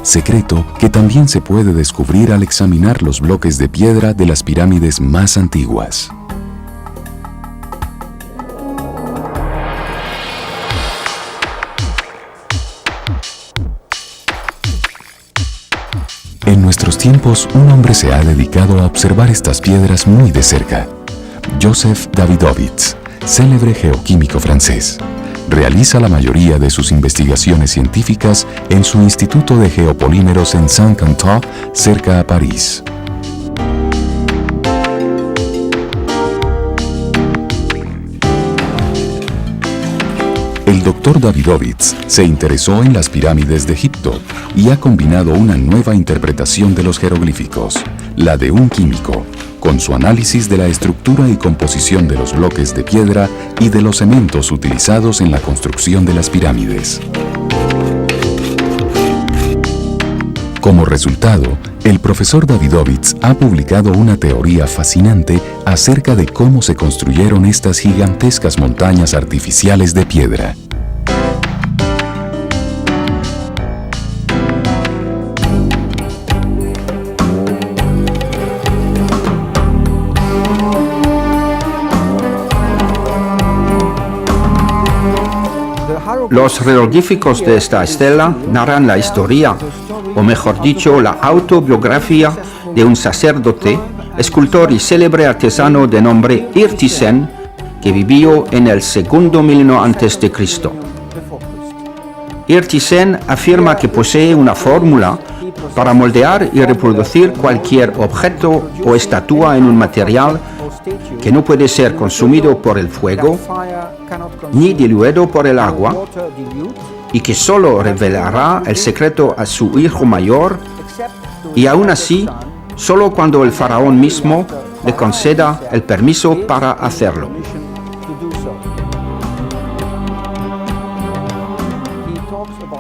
Secreto que también se puede descubrir al examinar los bloques de piedra de las pirámides más antiguas. En nuestros tiempos, un hombre se ha dedicado a observar estas piedras muy de cerca. Joseph Davidovich, célebre geoquímico francés, realiza la mayoría de sus investigaciones científicas en su Instituto de Geopolímeros en Saint-Quentin, cerca a París. El doctor doctor Davidovits se interesó en las pirámides de Egipto y ha combinado una nueva interpretación de los jeroglíficos, la de un químico, con su análisis de la estructura y composición de los bloques de piedra y de los cementos utilizados en la construcción de las pirámides. Como resultado, el profesor Davidovits ha publicado una teoría fascinante acerca de cómo se construyeron estas gigantescas montañas artificiales de piedra. Los jeroglíficos de esta estela narran la historia, o mejor dicho, la autobiografía de un sacerdote, escultor y célebre artesano de nombre Irtisen, que vivió en el segundo milenio antes de Cristo. Irtisen afirma que posee una fórmula para moldear y reproducir cualquier objeto o estatua en un material que no puede ser consumido por el fuego ni diluido por el agua, y que solo revelará el secreto a su hijo mayor, y aún así, solo cuando el faraón mismo le conceda el permiso para hacerlo.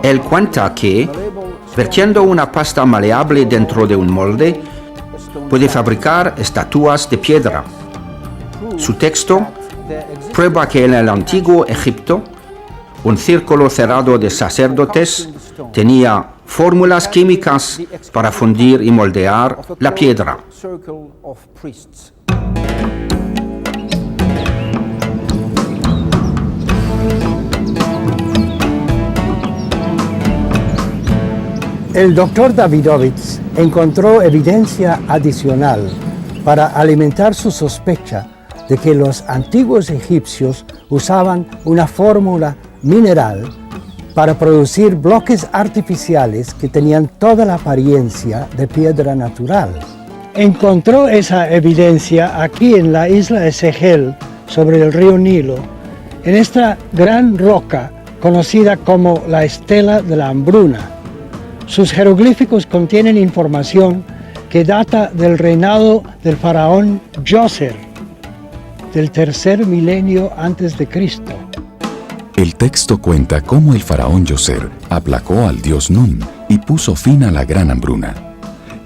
Él cuenta que, vertiendo una pasta maleable dentro de un molde, puede fabricar estatuas de piedra. Su texto prueba que en el antiguo Egipto, un círculo cerrado de sacerdotes tenía fórmulas químicas para fundir y moldear la piedra. El doctor Davidovits encontró evidencia adicional para alimentar su sospecha de que los antiguos egipcios usaban una fórmula mineral para producir bloques artificiales que tenían toda la apariencia de piedra natural. Encontró esa evidencia aquí en la isla de Segel, sobre el río Nilo, en esta gran roca conocida como la Estela de la Hambruna. Sus jeroglíficos contienen información que data del reinado del faraón Djoser, del tercer milenio antes de Cristo. El texto cuenta cómo el faraón Djoser aplacó al dios Nun y puso fin a la gran hambruna.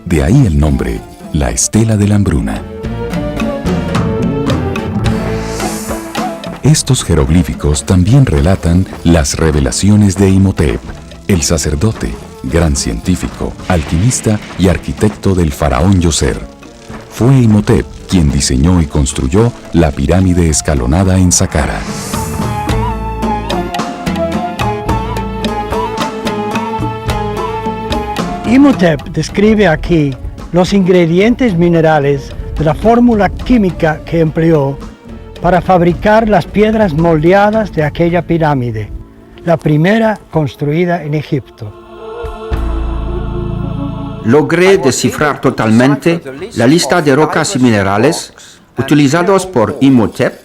De ahí el nombre, la Estela de la Hambruna. Estos jeroglíficos también relatan las revelaciones de Imhotep, el sacerdote, gran científico, alquimista y arquitecto del faraón Djoser. Fue Imhotep quien diseñó y construyó la pirámide escalonada en Saqqara. Imhotep describe aquí los ingredientes minerales de la fórmula química que empleó para fabricar las piedras moldeadas de aquella pirámide, la primera construida en Egipto. Logré descifrar totalmente la lista de rocas y minerales utilizados por Imhotep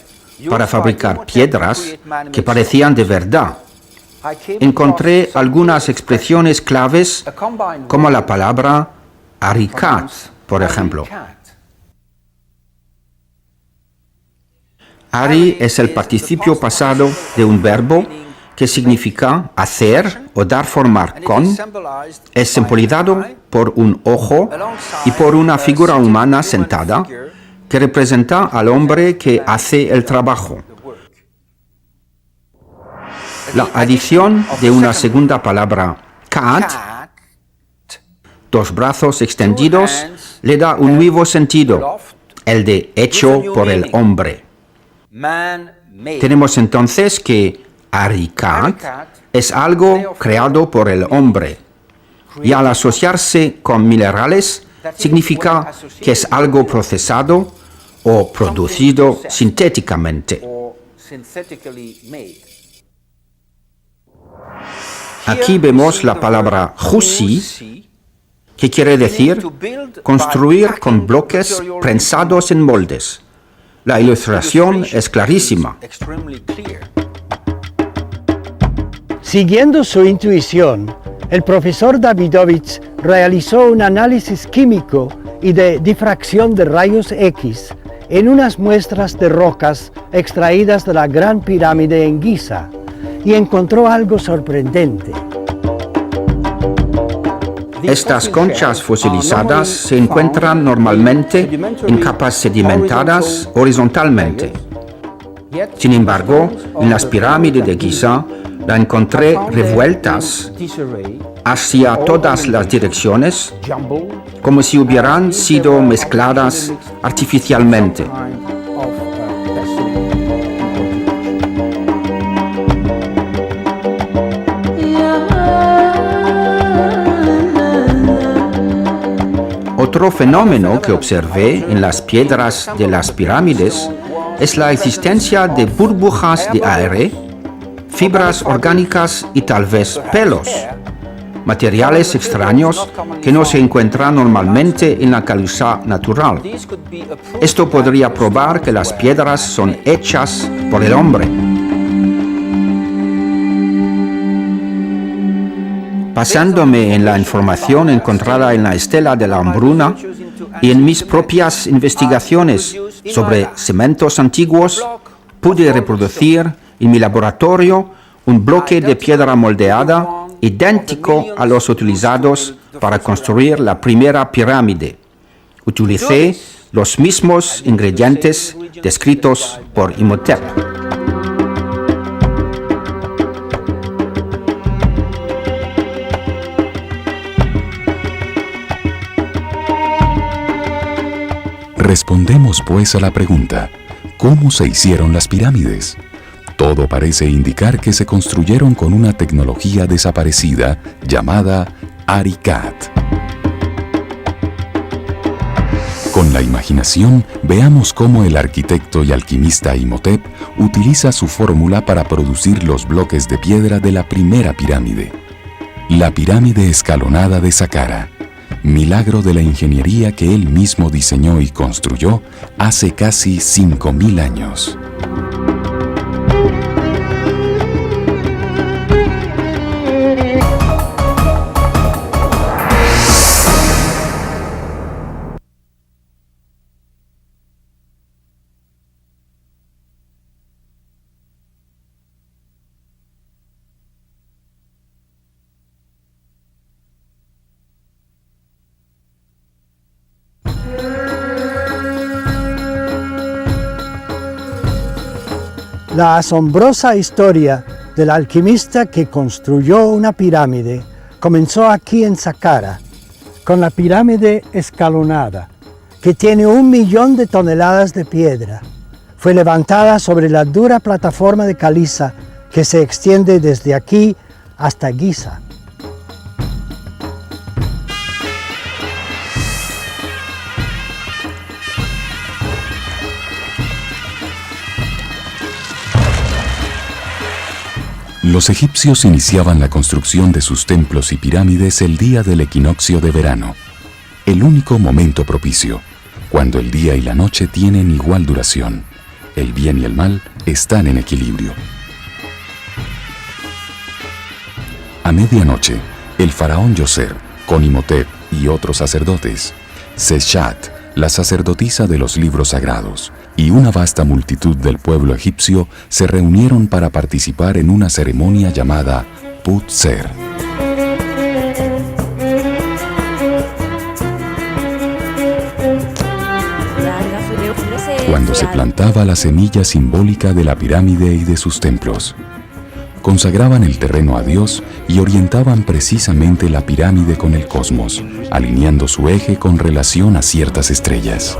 para fabricar piedras que parecían de verdad. Encontré algunas expresiones claves como la palabra arikat, por ejemplo. Ari es el participio pasado de un verbo que significa hacer o dar formar con, es simbolizado por un ojo y por una figura humana sentada que representa al hombre que hace el trabajo. La adición de una segunda palabra, kat, dos brazos extendidos, le da un nuevo sentido, el de hecho por el hombre. Tenemos entonces que arikat es algo creado por el hombre, y al asociarse con minerales significa que es algo procesado o producido sintéticamente. Aquí vemos la palabra husi, que quiere decir construir con bloques prensados en moldes. La ilustración es clarísima. Siguiendo su intuición, el profesor Davidovich realizó un análisis químico y de difracción de rayos X en unas muestras de rocas extraídas de la Gran Pirámide en Giza y encontró algo sorprendente. Estas conchas fosilizadas se encuentran normalmente en capas sedimentadas horizontalmente. Sin embargo, en las pirámides de Giza la encontré revueltas hacia todas las direcciones, como si hubieran sido mezcladas artificialmente. Otro fenómeno que observé en las piedras de las pirámides es la existencia de burbujas de aire, fibras orgánicas y tal vez pelos, materiales extraños que no se encuentran normalmente en la caliza natural. Esto podría probar que las piedras son hechas por el hombre. Basándome en la información encontrada en la estela de la hambruna y en mis propias investigaciones sobre cementos antiguos, pude reproducir en mi laboratorio un bloque de piedra moldeada idéntico a los utilizados para construir la primera pirámide. Utilicé los mismos ingredientes descritos por Imhotep. Respondemos pues a la pregunta, ¿cómo se hicieron las pirámides? Todo parece indicar que se construyeron con una tecnología desaparecida llamada ARICAD. Con la imaginación, veamos cómo el arquitecto y alquimista Imhotep utiliza su fórmula para producir los bloques de piedra de la primera pirámide. La pirámide escalonada de Saqqara, milagro de la ingeniería que él mismo diseñó y construyó hace casi 5.000 años. La asombrosa historia del alquimista que construyó una pirámide comenzó aquí en Saqqara, con la pirámide escalonada, que tiene 1 millón de toneladas de piedra. Fue levantada sobre la dura plataforma de caliza que se extiende desde aquí hasta Giza. Los egipcios iniciaban la construcción de sus templos y pirámides el día del equinoccio de verano, el único momento propicio, cuando el día y la noche tienen igual duración, el bien y el mal están en equilibrio. A medianoche, el faraón Djoser, con Imhotep y otros sacerdotes, Seshat, la sacerdotisa de los libros sagrados, y una vasta multitud del pueblo egipcio se reunieron para participar en una ceremonia llamada Put-Ser. Cuando se plantaba la semilla simbólica de la pirámide y de sus templos, consagraban el terreno a Dios y orientaban precisamente la pirámide con el cosmos, alineando su eje con relación a ciertas estrellas.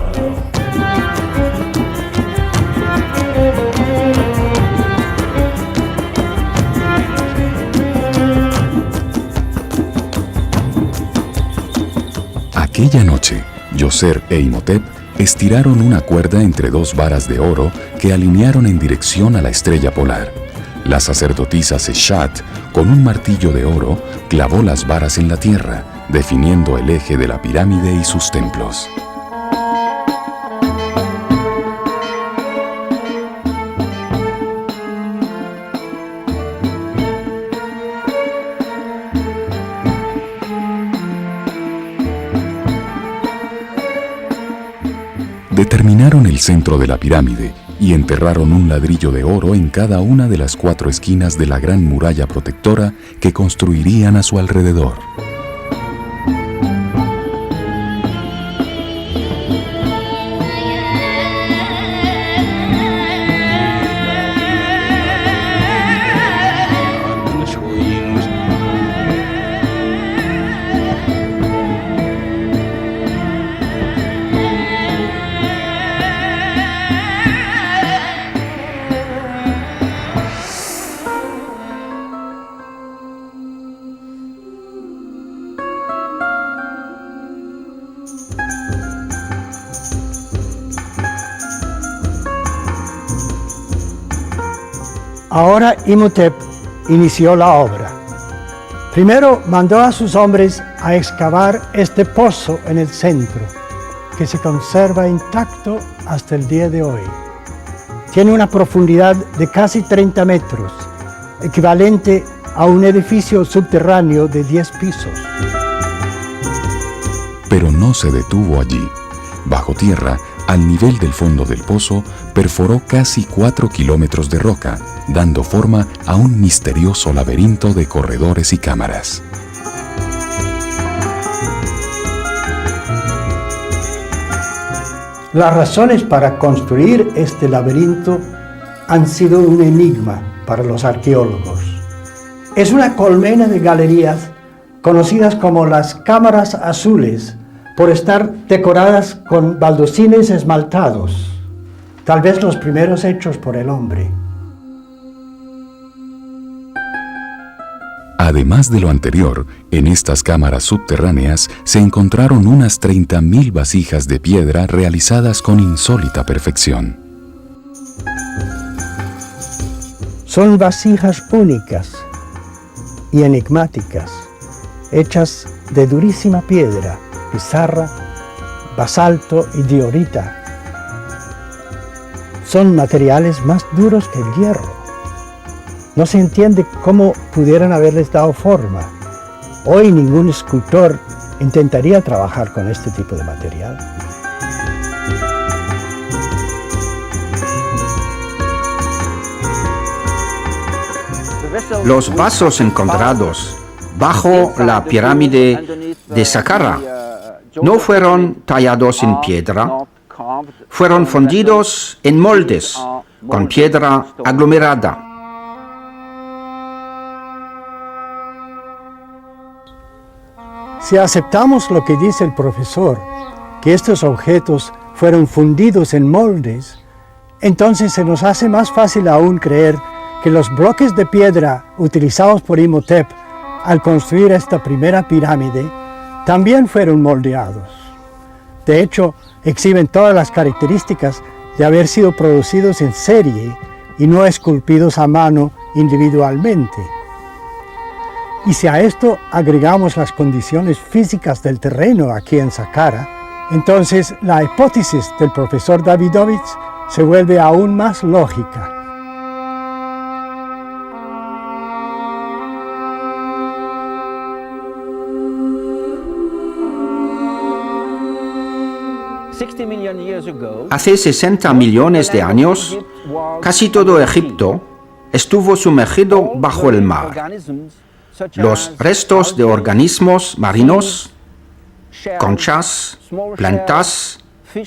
Aquella noche, Djoser e Imhotep estiraron una cuerda entre 2 varas de oro que alinearon en dirección a la estrella polar. La sacerdotisa Seshat, con un martillo de oro, clavó las varas en la tierra, definiendo el eje de la pirámide y sus templos. Determinaron el centro de la pirámide y enterraron un ladrillo de oro en cada una de las 4 esquinas de la gran muralla protectora que construirían a su alrededor. Ahora Imhotep inició la obra. Primero mandó a sus hombres a excavar este pozo en el centro, que se conserva intacto hasta el día de hoy. Tiene una profundidad de casi 30 metros, equivalente a un edificio subterráneo de 10 pisos. Pero no se detuvo allí. Bajo tierra, al nivel del fondo del pozo, perforó casi 4 kilómetros de roca, dando forma a un misterioso laberinto de corredores y cámaras. Las razones para construir este laberinto han sido un enigma para los arqueólogos. Es una colmena de galerías conocidas como las cámaras azules por estar decoradas con baldosines esmaltados, tal vez los primeros hechos por el hombre. Además de lo anterior, en estas cámaras subterráneas se encontraron unas 30.000 vasijas de piedra realizadas con insólita perfección. Son vasijas únicas y enigmáticas, hechas de durísima piedra, pizarra, basalto y diorita. Son materiales más duros que el hierro. No se entiende cómo pudieran haberles dado forma. Hoy ningún escultor intentaría trabajar con este tipo de material. Los vasos encontrados bajo la pirámide de Saqqara no fueron tallados en piedra, fueron fundidos en moldes con piedra aglomerada. Si aceptamos lo que dice el profesor, que estos objetos fueron fundidos en moldes, entonces se nos hace más fácil aún creer que los bloques de piedra utilizados por Imhotep al construir esta primera pirámide también fueron moldeados. De hecho, exhiben todas las características de haber sido producidos en serie y no esculpidos a mano individualmente. Y si a esto agregamos las condiciones físicas del terreno aquí en Saqqara, entonces la hipótesis del profesor Davidovich se vuelve aún más lógica. Hace 60 millones de años, casi todo Egipto estuvo sumergido bajo el mar. Los restos de organismos marinos, conchas, plantas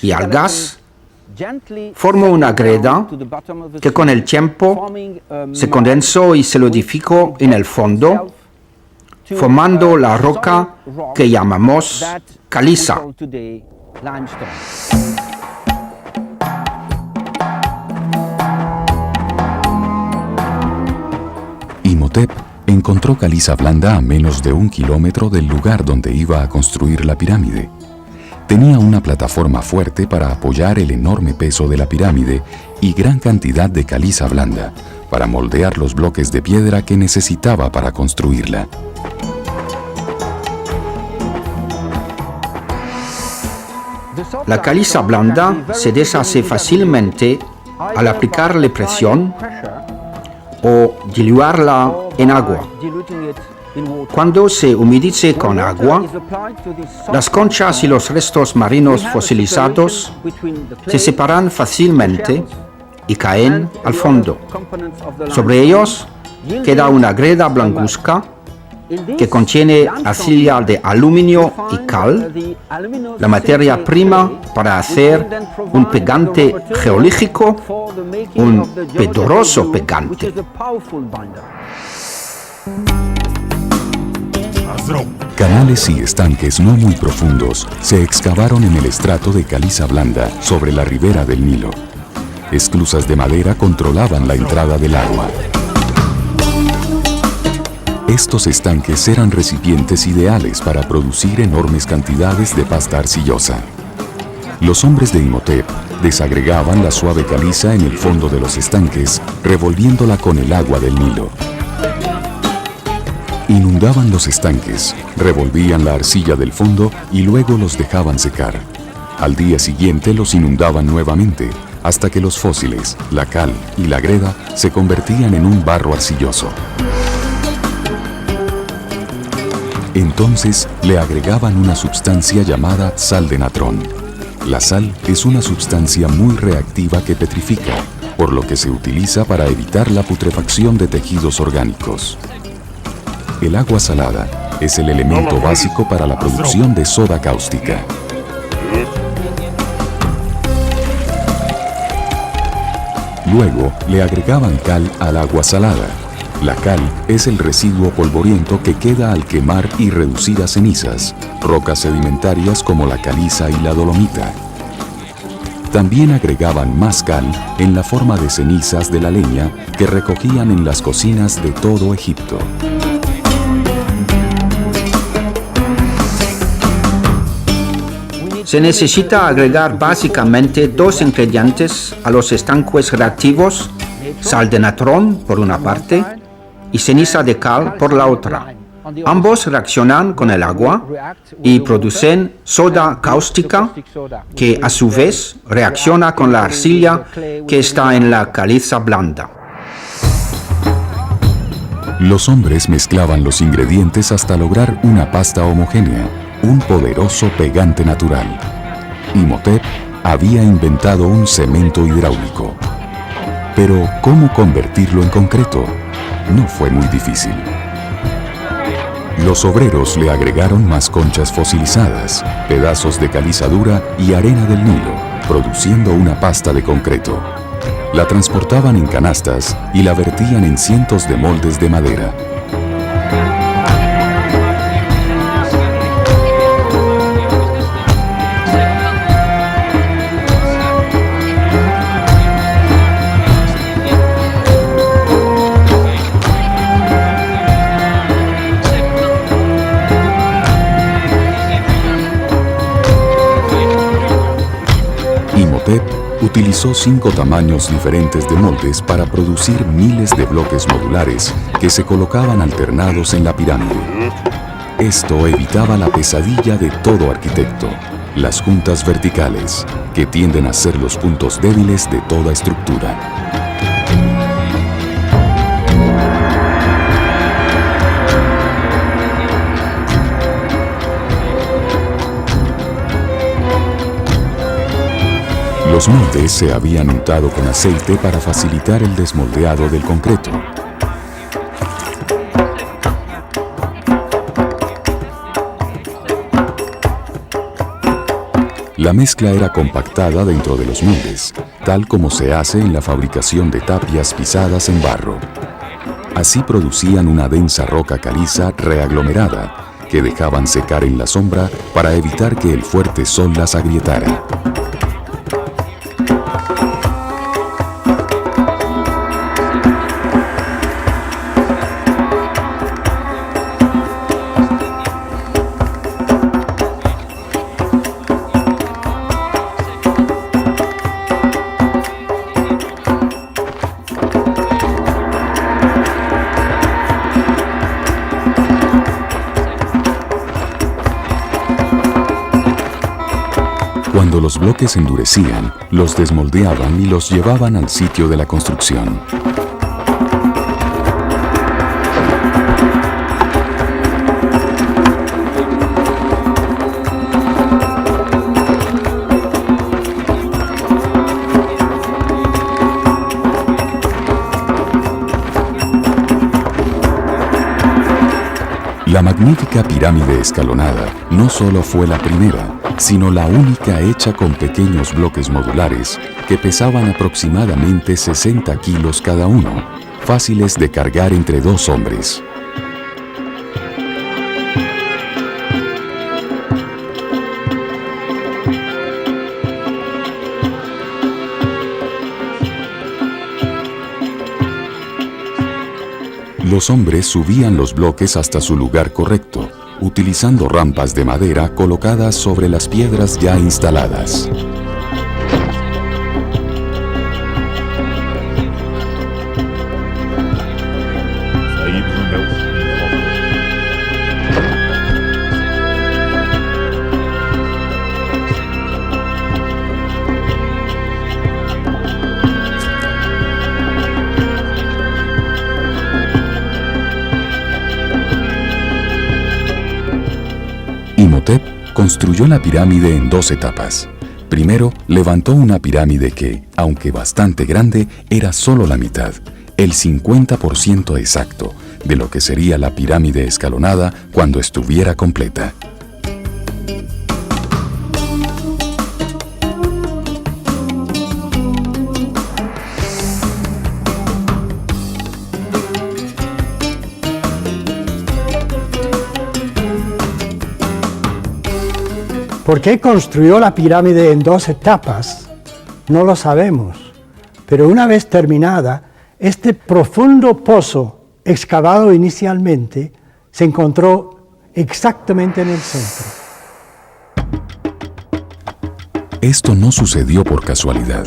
y algas forman una greda que con el tiempo se condensó y solidificó en el fondo, formando la roca que llamamos caliza. Imhotep encontró caliza blanda a menos de 1 kilómetro del lugar donde iba a construir la pirámide. Tenía una plataforma fuerte para apoyar el enorme peso de la pirámide y gran cantidad de caliza blanda para moldear los bloques de piedra que necesitaba para construirla. La caliza blanda se deshace fácilmente al aplicarle presión o diluirla en agua. Cuando se humidice con agua, las conchas y los restos marinos fosilizados se separan fácilmente y caen al fondo. Sobre ellos queda una greda blancuzca que contiene arcilla de aluminio y cal, la materia prima para hacer un pegante geológico, un poderoso pegante. Canales y estanques no muy profundos se excavaron en el estrato de caliza blanda sobre la ribera del Nilo. Esclusas de madera controlaban la entrada del agua. Estos estanques eran recipientes ideales para producir enormes cantidades de pasta arcillosa. Los hombres de Imhotep desagregaban la suave caliza en el fondo de los estanques, revolviéndola con el agua del Nilo. Inundaban los estanques, revolvían la arcilla del fondo y luego los dejaban secar. Al día siguiente los inundaban nuevamente, hasta que los fósiles, la cal y la greda se convertían en un barro arcilloso. Entonces le agregaban una sustancia llamada sal de natrón. La sal es una sustancia muy reactiva que petrifica, por lo que se utiliza para evitar la putrefacción de tejidos orgánicos. El agua salada es el elemento básico para la producción de soda cáustica. Luego le agregaban cal al agua salada. La cal es el residuo polvoriento que queda al quemar y reducir a cenizas rocas sedimentarias como la caliza y la dolomita. También agregaban más cal en la forma de cenizas de la leña que recogían en las cocinas de todo Egipto. Se necesita agregar básicamente dos ingredientes a los estanques reactivos, sal de natrón por una parte y ceniza de cal por la otra. Ambos reaccionan con el agua y producen soda cáustica que a su vez reacciona con la arcilla que está en la caliza blanda. Los hombres mezclaban los ingredientes hasta lograr una pasta homogénea, un poderoso pegante natural. Imhotep había inventado un cemento hidráulico. Pero, ¿cómo convertirlo en concreto? No fue muy difícil. Los obreros le agregaron más conchas fosilizadas, pedazos de caliza dura y arena del Nilo, produciendo una pasta de concreto. La transportaban en canastas y la vertían en cientos de moldes de madera. Imhotep utilizó 5 tamaños diferentes de moldes para producir miles de bloques modulares que se colocaban alternados en la pirámide. Esto evitaba la pesadilla de todo arquitecto, las juntas verticales, que tienden a ser los puntos débiles de toda estructura. Los moldes se habían untado con aceite para facilitar el desmoldeado del concreto. La mezcla era compactada dentro de los moldes, tal como se hace en la fabricación de tapias pisadas en barro. Así producían una densa roca caliza reaglomerada, que dejaban secar en la sombra para evitar que el fuerte sol las agrietara. Cuando los bloques endurecían, los desmoldeaban y los llevaban al sitio de la construcción. La magnífica pirámide escalonada no solo fue la primera, sino la única hecha con pequeños bloques modulares que pesaban aproximadamente 60 kilos cada uno, fáciles de cargar entre 2 hombres. Los hombres subían los bloques hasta su lugar correcto, utilizando rampas de madera colocadas sobre las piedras ya instaladas. Imhotep construyó la pirámide en 2 etapas. Primero, levantó una pirámide que, aunque bastante grande, era solo la mitad, el 50% exacto, de lo que sería la pirámide escalonada cuando estuviera completa. ¿Por qué construyó la pirámide en 2 etapas? No lo sabemos, pero una vez terminada, este profundo pozo excavado inicialmente se encontró exactamente en el centro. Esto no sucedió por casualidad.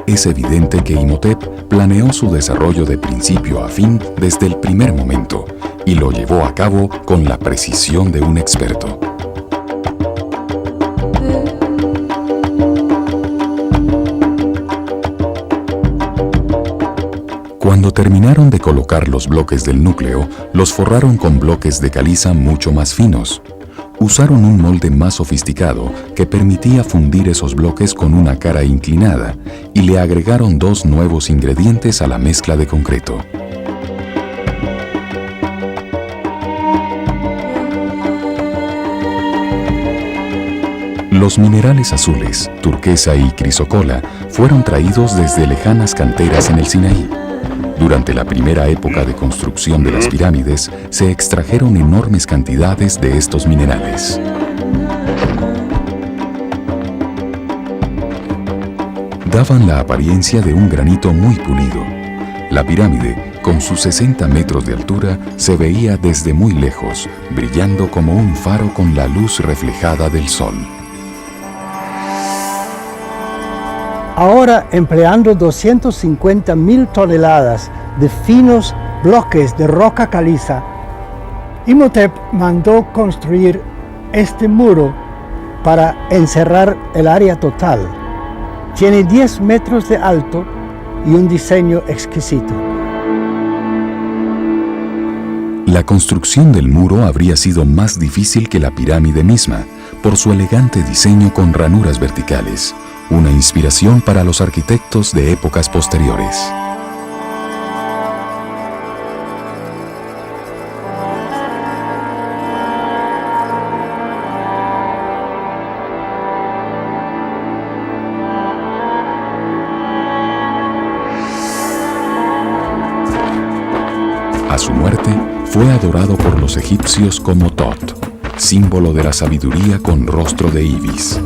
Es evidente que Imhotep planeó su desarrollo de principio a fin desde el primer momento y lo llevó a cabo con la precisión de un experto. Cuando terminaron de colocar los bloques del núcleo, los forraron con bloques de caliza mucho más finos. Usaron un molde más sofisticado que permitía fundir esos bloques con una cara inclinada y le agregaron 2 nuevos ingredientes a la mezcla de concreto. Los minerales azules, turquesa y crisocola fueron traídos desde lejanas canteras en el Sinaí. Durante la primera época de construcción de las pirámides, se extrajeron enormes cantidades de estos minerales. Daban la apariencia de un granito muy pulido. La pirámide, con sus 60 metros de altura, se veía desde muy lejos, brillando como un faro con la luz reflejada del sol. Ahora, empleando 250.000 toneladas de finos bloques de roca caliza, Imhotep mandó construir este muro para encerrar el área total. Tiene 10 metros de alto y un diseño exquisito. La construcción del muro habría sido más difícil que la pirámide misma, por su elegante diseño con ranuras verticales, una inspiración para los arquitectos de épocas posteriores. A su muerte, fue adorado por los egipcios como Tot, símbolo de la sabiduría con rostro de ibis.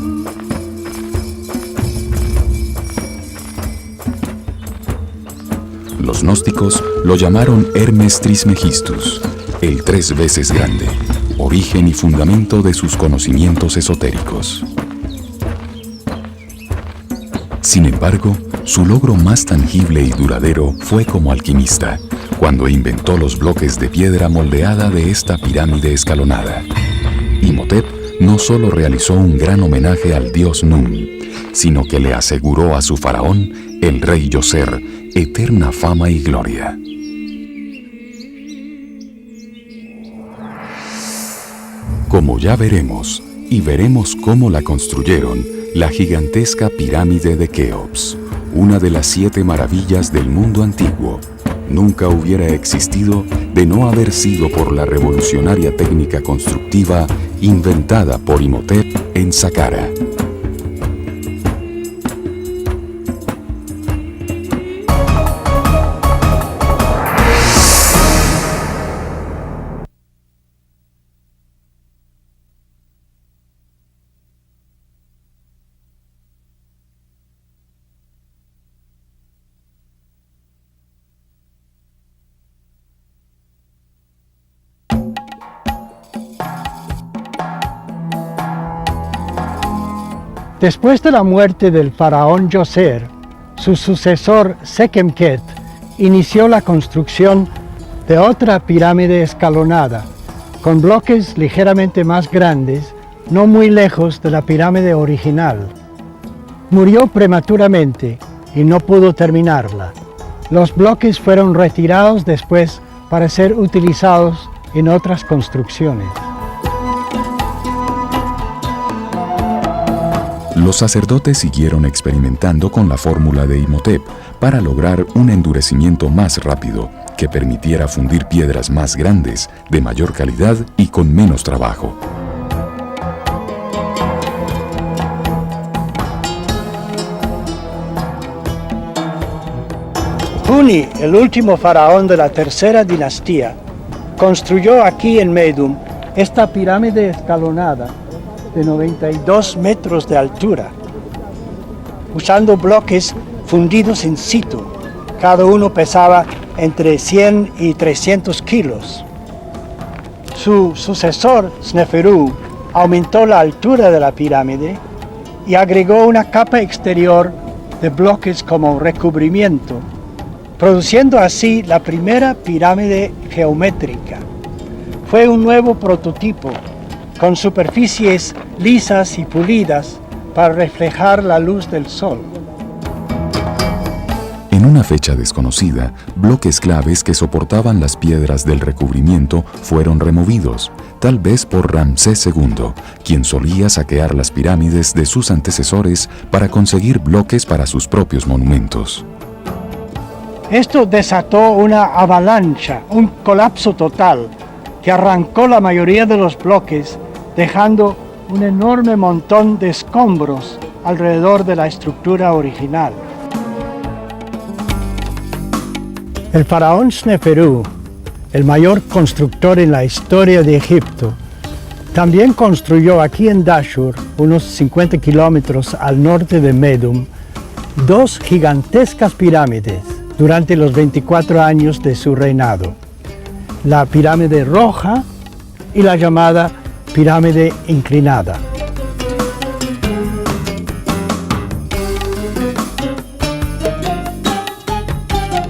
Los gnósticos lo llamaron Hermes Trismegistus, el 3 veces grande, origen y fundamento de sus conocimientos esotéricos. Sin embargo, su logro más tangible y duradero fue como alquimista, cuando inventó los bloques de piedra moldeada de esta pirámide escalonada. Imhotep no solo realizó un gran homenaje al dios Nun, sino que le aseguró a su faraón, el rey Yoser, eterna fama y gloria. Como ya veremos, y veremos cómo la construyeron, la gigantesca pirámide de Keops, una de las 7 maravillas del mundo antiguo, nunca hubiera existido de no haber sido por la revolucionaria técnica constructiva inventada por Imhotep en Saqqara. Después de la muerte del faraón Djoser, su sucesor Sekhemkhet inició la construcción de otra pirámide escalonada, con bloques ligeramente más grandes, no muy lejos de la pirámide original. Murió prematuramente y no pudo terminarla. Los bloques fueron retirados después para ser utilizados en otras construcciones. Los sacerdotes siguieron experimentando con la fórmula de Imhotep para lograr un endurecimiento más rápido que permitiera fundir piedras más grandes, de mayor calidad y con menos trabajo. Huni, el último faraón de la tercera dinastía, construyó aquí en Meidum esta pirámide escalonada de 92 metros de altura, usando bloques fundidos in situ. Cada uno pesaba entre 100 y 300 kilos. Su sucesor, Sneferu, aumentó la altura de la pirámide y agregó una capa exterior de bloques como recubrimiento, produciendo así la primera pirámide geométrica. Fue un nuevo prototipo, con superficies lisas y pulidas para reflejar la luz del sol. En una fecha desconocida, bloques claves que soportaban las piedras del recubrimiento fueron removidos, tal vez por Ramsés II, quien solía saquear las pirámides de sus antecesores para conseguir bloques para sus propios monumentos. Esto desató una avalancha, un colapso total, que arrancó la mayoría de los bloques, dejando un enorme montón de escombros alrededor de la estructura original. El faraón Sneferu, el mayor constructor en la historia de Egipto, también construyó aquí en Dashur, unos 50 kilómetros al norte de Meidum, dos gigantescas pirámides durante los 24 años de su reinado: la pirámide roja y la llamada pirámide inclinada.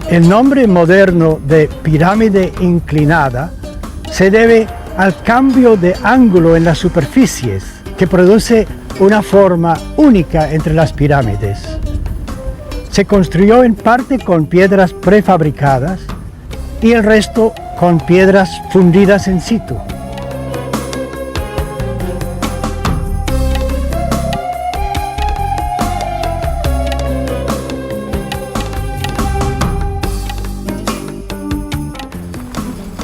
El nombre moderno de pirámide inclinada se debe al cambio de ángulo en las superficies, que produce una forma única entre las pirámides. Se construyó en parte con piedras prefabricadas y el resto con piedras fundidas in situ.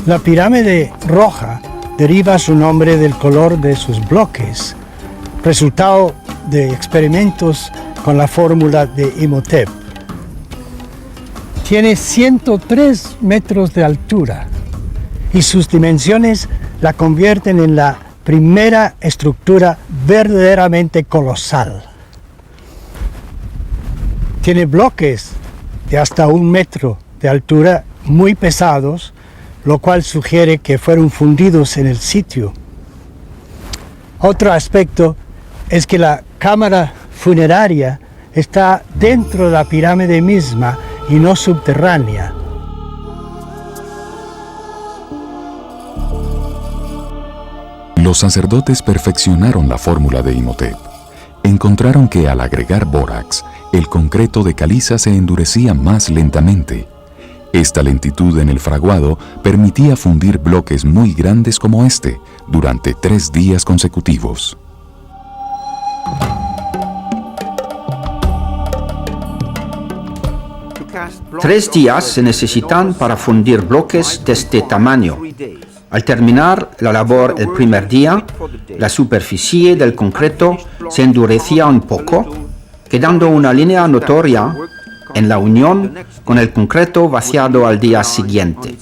La pirámide roja deriva su nombre del color de sus bloques, resultado de experimentos con la fórmula de Imhotep. Tiene 103 metros de altura y sus dimensiones la convierten en la primera estructura verdaderamente colosal. Tiene bloques de hasta 1 metro de altura muy pesados, lo cual sugiere que fueron fundidos en el sitio. Otro aspecto es que la cámara funeraria está dentro de la pirámide misma y no subterránea. Los sacerdotes perfeccionaron la fórmula de Imhotep. Encontraron que al agregar bórax, el concreto de caliza se endurecía más lentamente. Esta lentitud en el fraguado permitía fundir bloques muy grandes como este durante 3 días consecutivos. 3 días se necesitan para fundir bloques de este tamaño. Al terminar la labor el primer día, la superficie del concreto se endurecía un poco, quedando una línea notoria en la unión con el concreto vaciado al día siguiente.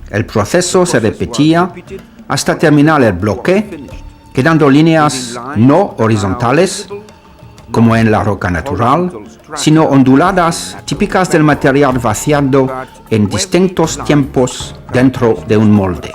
El proceso se repetía hasta terminar el bloque, quedando líneas no horizontales, como en la roca natural, sino onduladas, típicas del material vaciado en distintos tiempos dentro de un molde.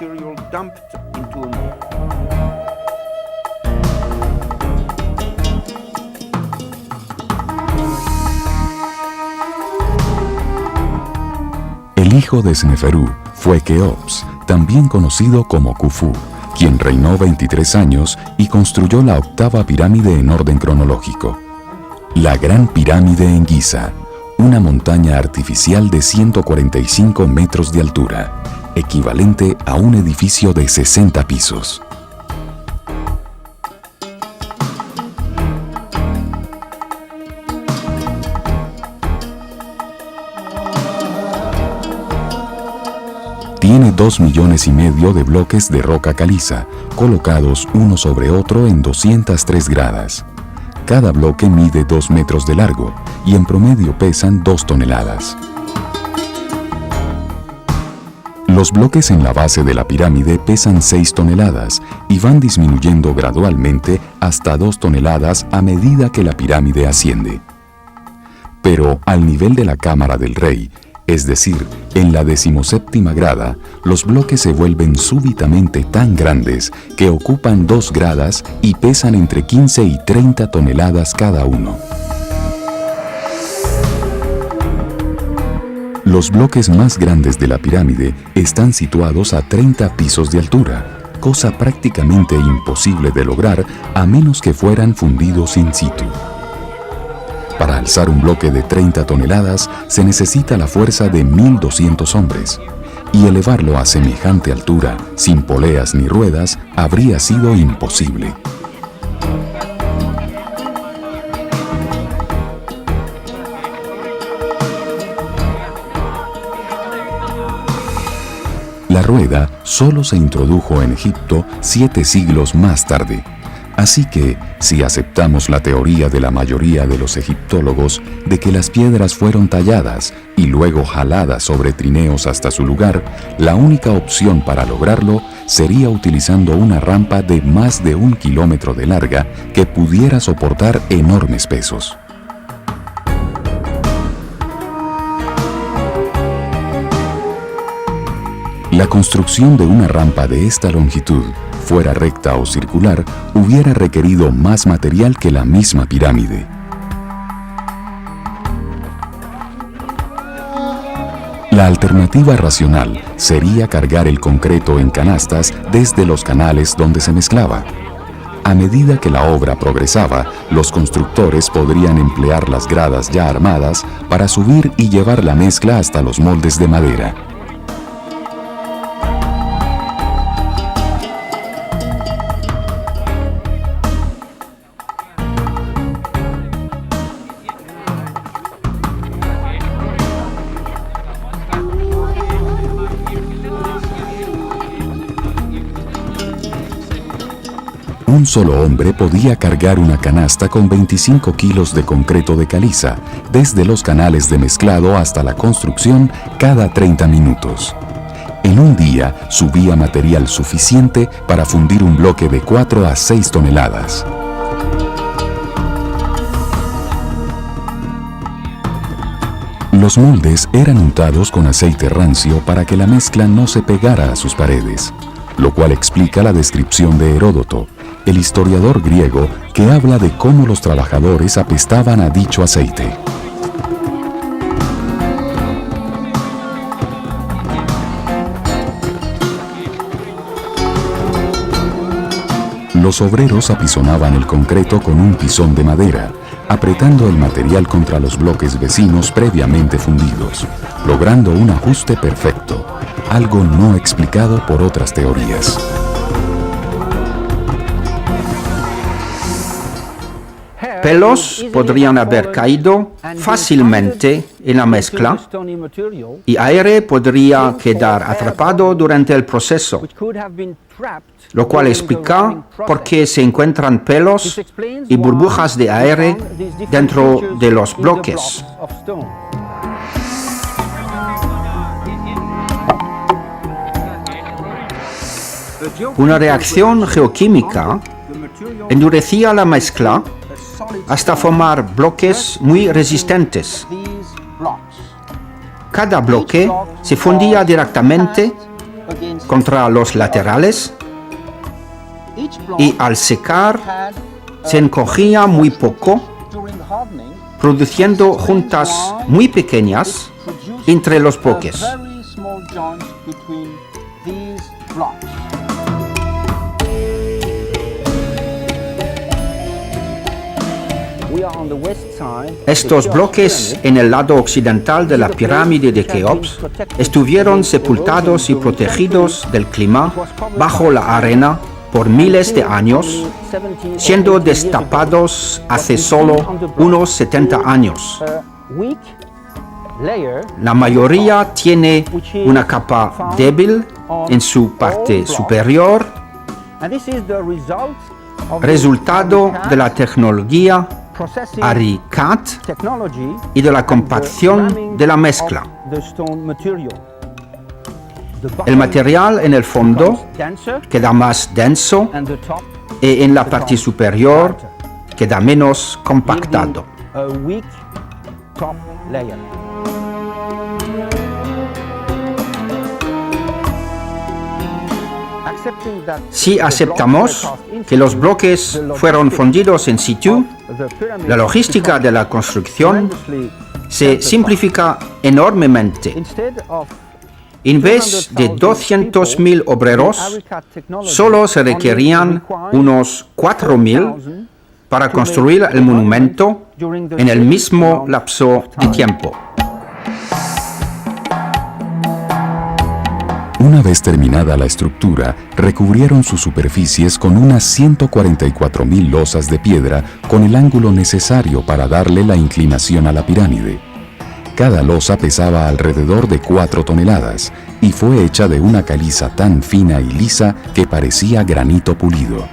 El hijo de Sneferú fue Keops, también conocido como Khufu, quien reinó 23 años y construyó la octava pirámide en orden cronológico. La Gran Pirámide en Giza, una montaña artificial de 145 metros de altura, equivalente a un edificio de 60 pisos. Tiene 2,5 millones de bloques de roca caliza, colocados uno sobre otro en 203 gradas. Cada bloque mide 2 metros de largo y en promedio pesan 2 toneladas. Los bloques en la base de la pirámide pesan 6 toneladas y van disminuyendo gradualmente hasta 2 toneladas a medida que la pirámide asciende. Pero al nivel de la cámara del rey, es decir, en la 17ª grada, los bloques se vuelven súbitamente tan grandes que ocupan 2 gradas y pesan entre 15 y 30 toneladas cada uno. Los bloques más grandes de la pirámide están situados a 30 pisos de altura, cosa prácticamente imposible de lograr a menos que fueran fundidos in situ. Para alzar un bloque de 30 toneladas se necesita la fuerza de 1.200 hombres, y elevarlo a semejante altura, sin poleas ni ruedas, habría sido imposible. La rueda solo se introdujo en Egipto 7 siglos más tarde. Así que, si aceptamos la teoría de la mayoría de los egiptólogos de que las piedras fueron talladas y luego jaladas sobre trineos hasta su lugar, la única opción para lograrlo sería utilizando una rampa de más de 1 kilómetro de larga que pudiera soportar enormes pesos. La construcción de una rampa de esta longitud, fuera recta o circular, hubiera requerido más material que la misma pirámide. La alternativa racional sería cargar el concreto en canastas desde los canales donde se mezclaba. A medida que la obra progresaba, los constructores podrían emplear las gradas ya armadas para subir y llevar la mezcla hasta los moldes de madera. Un solo hombre podía cargar una canasta con 25 kilos de concreto de caliza, desde los canales de mezclado hasta la construcción cada 30 minutos. En un día subía material suficiente para fundir un bloque de 4 a 6 toneladas. Los moldes eran untados con aceite rancio para que la mezcla no se pegara a sus paredes, lo cual explica la descripción de Heródoto, el historiador griego que habla de cómo los trabajadores apestaban a dicho aceite. Los obreros apisonaban el concreto con un pisón de madera, apretando el material contra los bloques vecinos previamente fundidos, logrando un ajuste perfecto, algo no explicado por otras teorías. pelos podrían haber caído fácilmente en la mezcla y aire podría quedar atrapado durante el proceso, lo cual explica por qué se encuentran pelos y burbujas de aire dentro de los bloques. Una reacción geoquímica endurecía la mezcla hasta formar bloques muy resistentes. Cada bloque se fundía directamente contra los laterales y al secar se encogía muy poco, produciendo juntas muy pequeñas entre los bloques. Estos bloques en el lado occidental de la pirámide de Keops estuvieron sepultados y protegidos del clima bajo la arena por miles de años, siendo destapados hace solo unos 70 años. La mayoría tiene una capa débil en su parte superior, resultado de la tecnología ARICAT y de la compacción de la mezcla. El material en el fondo queda más denso y en la parte superior queda menos compactado. Si aceptamos que los bloques fueron fundidos in situ, la logística de la construcción se simplifica enormemente. En vez de 200.000 obreros, solo se requerían unos 4.000 para construir el monumento en el mismo lapso de tiempo. Una vez terminada la estructura, recubrieron sus superficies con unas 144.000 losas de piedra con el ángulo necesario para darle la inclinación a la pirámide. Cada losa pesaba alrededor de 4 toneladas y fue hecha de una caliza tan fina y lisa que parecía granito pulido.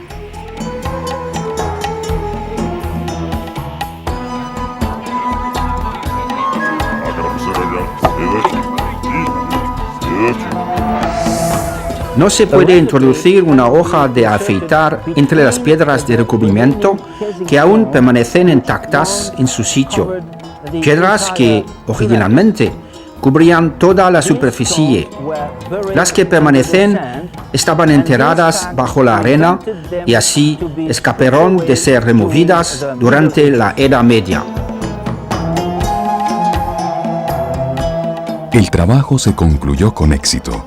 No se puede introducir una hoja de afeitar entre las piedras de recubrimiento que aún permanecen intactas en su sitio. Piedras que originalmente cubrían toda la superficie. Las que permanecen estaban enterradas bajo la arena y así escaparon de ser removidas durante la Edad Media. El trabajo se concluyó con éxito.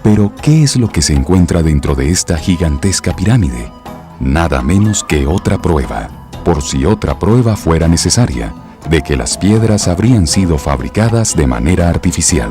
Pero, ¿qué es lo que se encuentra dentro de esta gigantesca pirámide? Nada menos que otra prueba, por si otra prueba fuera necesaria, de que las piedras habrían sido fabricadas de manera artificial.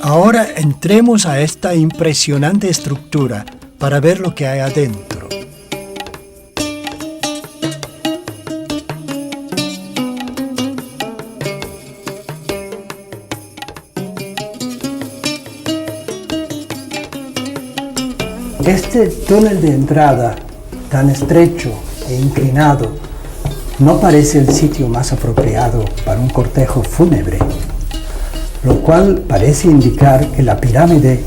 Ahora entremos a esta impresionante estructura para ver lo que hay adentro. Este túnel de entrada, tan estrecho e inclinado, no parece el sitio más apropiado para un cortejo fúnebre, lo cual parece indicar que la pirámide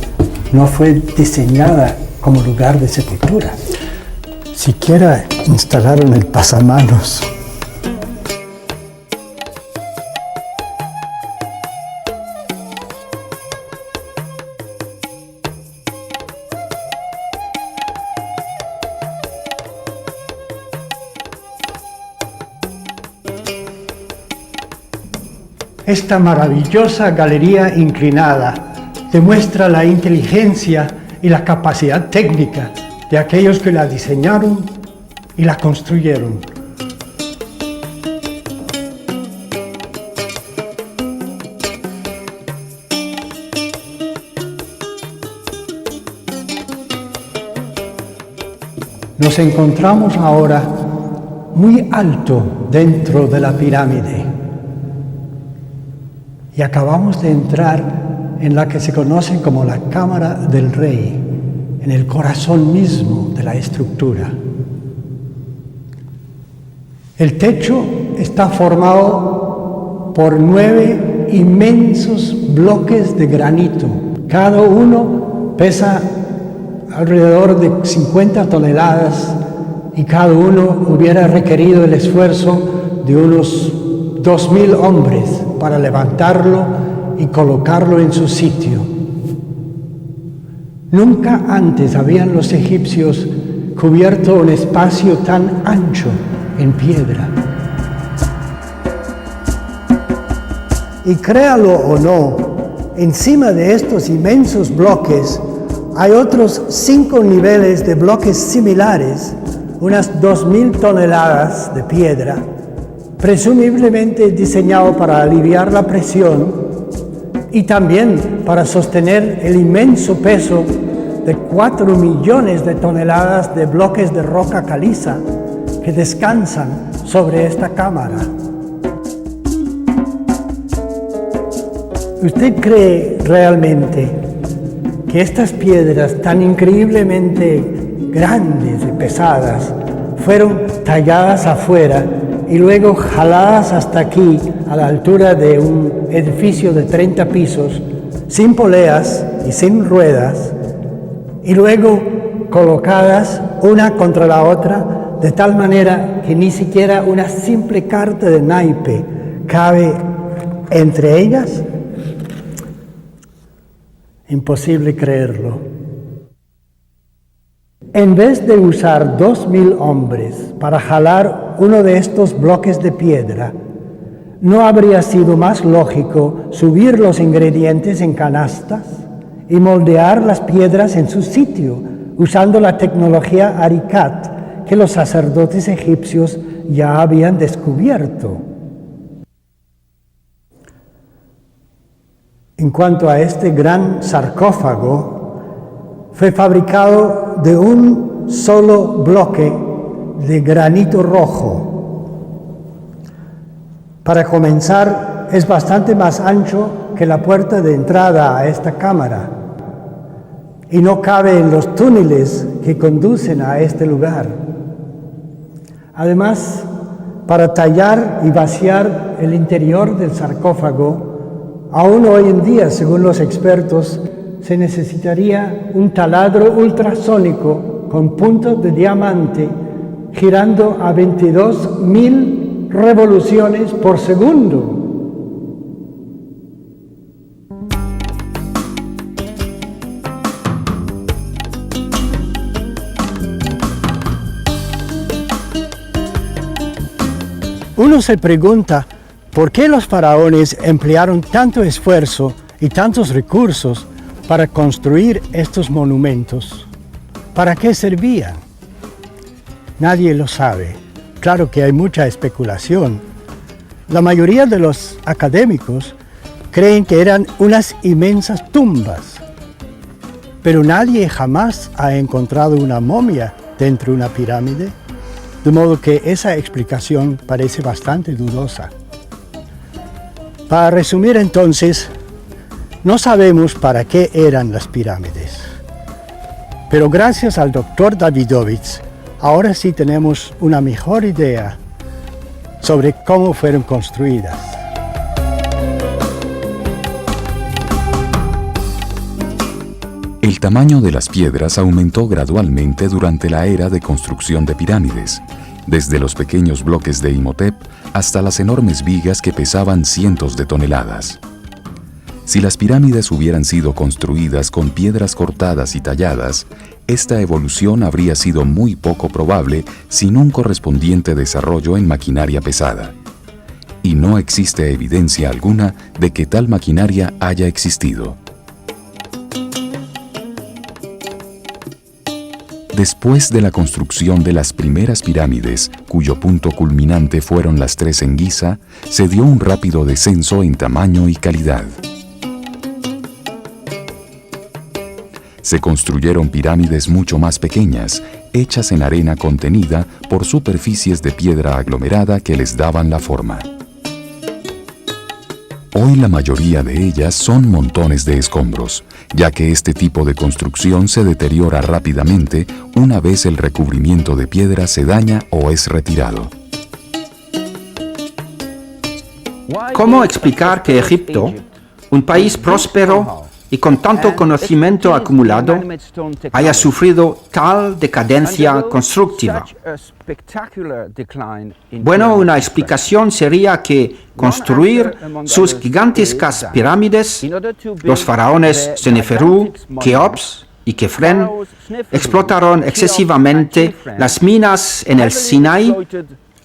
no fue diseñada como lugar de sepultura. Siquiera instalaron el pasamanos. Esta maravillosa galería inclinada demuestra la inteligencia y la capacidad técnica de aquellos que la diseñaron y la construyeron. Nos encontramos ahora muy alto dentro de la pirámide y acabamos de entrar en la que se conoce como la Cámara del Rey, en el corazón mismo de la estructura. El techo está formado por 9 inmensos bloques de granito. Cada uno pesa alrededor de 50 toneladas y cada uno hubiera requerido el esfuerzo de unos 2.000 hombres para levantarlo y colocarlo en su sitio. Nunca antes habían los egipcios cubierto un espacio tan ancho en piedra. Y créalo o no, encima de estos inmensos bloques hay otros 5 niveles de bloques similares, unas 2.000 toneladas de piedra, presumiblemente diseñado para aliviar la presión y también para sostener el inmenso peso de 4 millones de toneladas de bloques de roca caliza que descansan sobre esta cámara. ¿Usted cree realmente que estas piedras tan increíblemente grandes y pesadas fueron talladas afuera y luego jaladas hasta aquí a la altura de un edificio de 30 pisos, sin poleas y sin ruedas, y luego colocadas una contra la otra de tal manera que ni siquiera una simple carta de naipe cabe entre ellas? Imposible creerlo. En vez de usar 2.000 hombres para jalar uno de estos bloques de piedra, ¿no habría sido más lógico subir los ingredientes en canastas y moldear las piedras en su sitio, usando la tecnología Arikat que los sacerdotes egipcios ya habían descubierto? En cuanto a este gran sarcófago, fue fabricado de un solo bloque de granito rojo. Para comenzar, es bastante más ancho que la puerta de entrada a esta cámara y no cabe en los túneles que conducen a este lugar. Además, para tallar y vaciar el interior del sarcófago, aún hoy en día, según los expertos, se necesitaría un taladro ultrasónico con puntos de diamante girando a 22.000 revoluciones por segundo. Uno se pregunta, ¿por qué los faraones emplearon tanto esfuerzo y tantos recursos para construir estos monumentos? ¿Para qué servían? Nadie lo sabe. Claro que hay mucha especulación. La mayoría de los académicos creen que eran unas inmensas tumbas, pero nadie jamás ha encontrado una momia dentro de una pirámide, de modo que esa explicación parece bastante dudosa. Para resumir entonces, no sabemos para qué eran las pirámides. Pero gracias al doctor Davidovich, ahora sí tenemos una mejor idea sobre cómo fueron construidas. El tamaño de las piedras aumentó gradualmente durante la era de construcción de pirámides, desde los pequeños bloques de Imhotep hasta las enormes vigas que pesaban cientos de toneladas. Si las pirámides hubieran sido construidas con piedras cortadas y talladas, esta evolución habría sido muy poco probable sin un correspondiente desarrollo en maquinaria pesada. y no existe evidencia alguna de que tal maquinaria haya existido. Después de la construcción de las primeras pirámides, cuyo punto culminante fueron las 3 en Giza, se dio un rápido descenso en tamaño y calidad. Se construyeron pirámides mucho más pequeñas, hechas en arena contenida por superficies de piedra aglomerada que les daban la forma. Hoy la mayoría de ellas son montones de escombros, ya que este tipo de construcción se deteriora rápidamente una vez el recubrimiento de piedra se daña o es retirado. ¿Cómo explicar que Egipto, un país próspero y con tanto conocimiento acumulado, haya sufrido tal decadencia constructiva? Bueno, una explicación sería que construir sus gigantescas pirámides, los faraones Seneferu, Keops y Kefren explotaron excesivamente las minas en el Sinai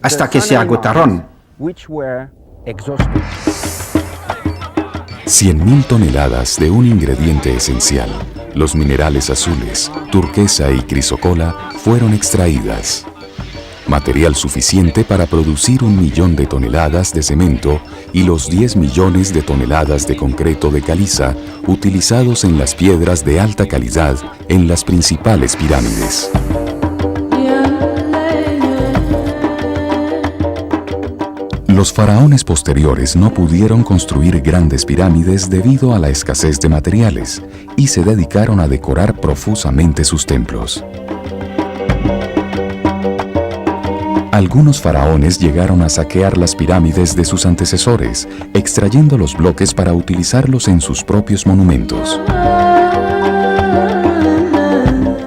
hasta que se agotaron. 100.000 toneladas de un ingrediente esencial, los minerales azules, turquesa y crisocola, fueron extraídas. Material suficiente para producir 1 millón de toneladas de cemento y los 10 millones de toneladas de concreto de caliza utilizados en las piedras de alta calidad en las principales pirámides. Los faraones posteriores no pudieron construir grandes pirámides debido a la escasez de materiales y se dedicaron a decorar profusamente sus templos. Algunos faraones llegaron a saquear las pirámides de sus antecesores, extrayendo los bloques para utilizarlos en sus propios monumentos.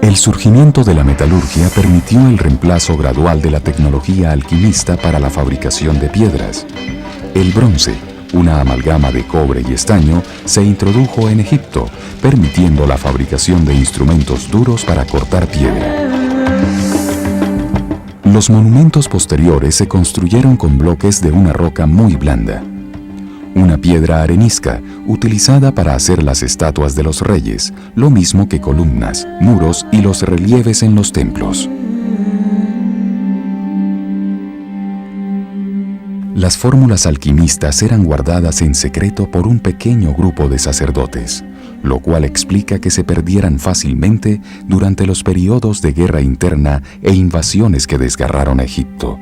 El surgimiento de la metalurgia permitió el reemplazo gradual de la tecnología alquimista para la fabricación de piedras. El bronce, una amalgama de cobre y estaño, se introdujo en Egipto, permitiendo la fabricación de instrumentos duros para cortar piedra. Los monumentos posteriores se construyeron con bloques de una roca muy blanda. Una piedra arenisca, utilizada para hacer las estatuas de los reyes, lo mismo que columnas, muros y los relieves en los templos. Las fórmulas alquimistas eran guardadas en secreto por un pequeño grupo de sacerdotes, lo cual explica que se perdieran fácilmente durante los periodos de guerra interna e invasiones que desgarraron a Egipto.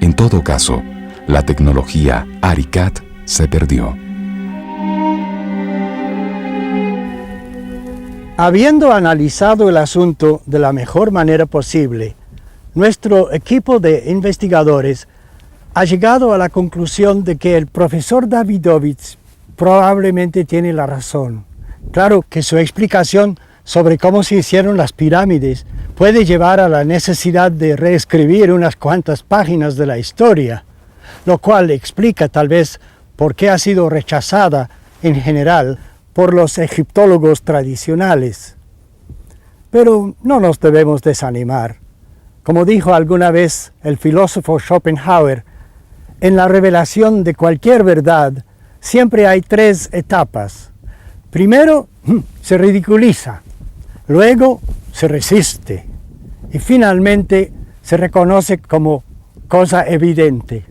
En todo caso, la tecnología Aricat se perdió. Habiendo analizado el asunto de la mejor manera posible, nuestro equipo de investigadores ha llegado a la conclusión de que el profesor Davidovich probablemente tiene la razón. Claro que su explicación sobre cómo se hicieron las pirámides puede llevar a la necesidad de reescribir unas cuantas páginas de la historia, lo cual explica tal vez por qué ha sido rechazada en general por los egiptólogos tradicionales. Pero no nos debemos desanimar. Como dijo alguna vez el filósofo Schopenhauer, en la revelación de cualquier verdad siempre hay 3 etapas. Primero, se ridiculiza, luego se resiste y finalmente se reconoce como cosa evidente.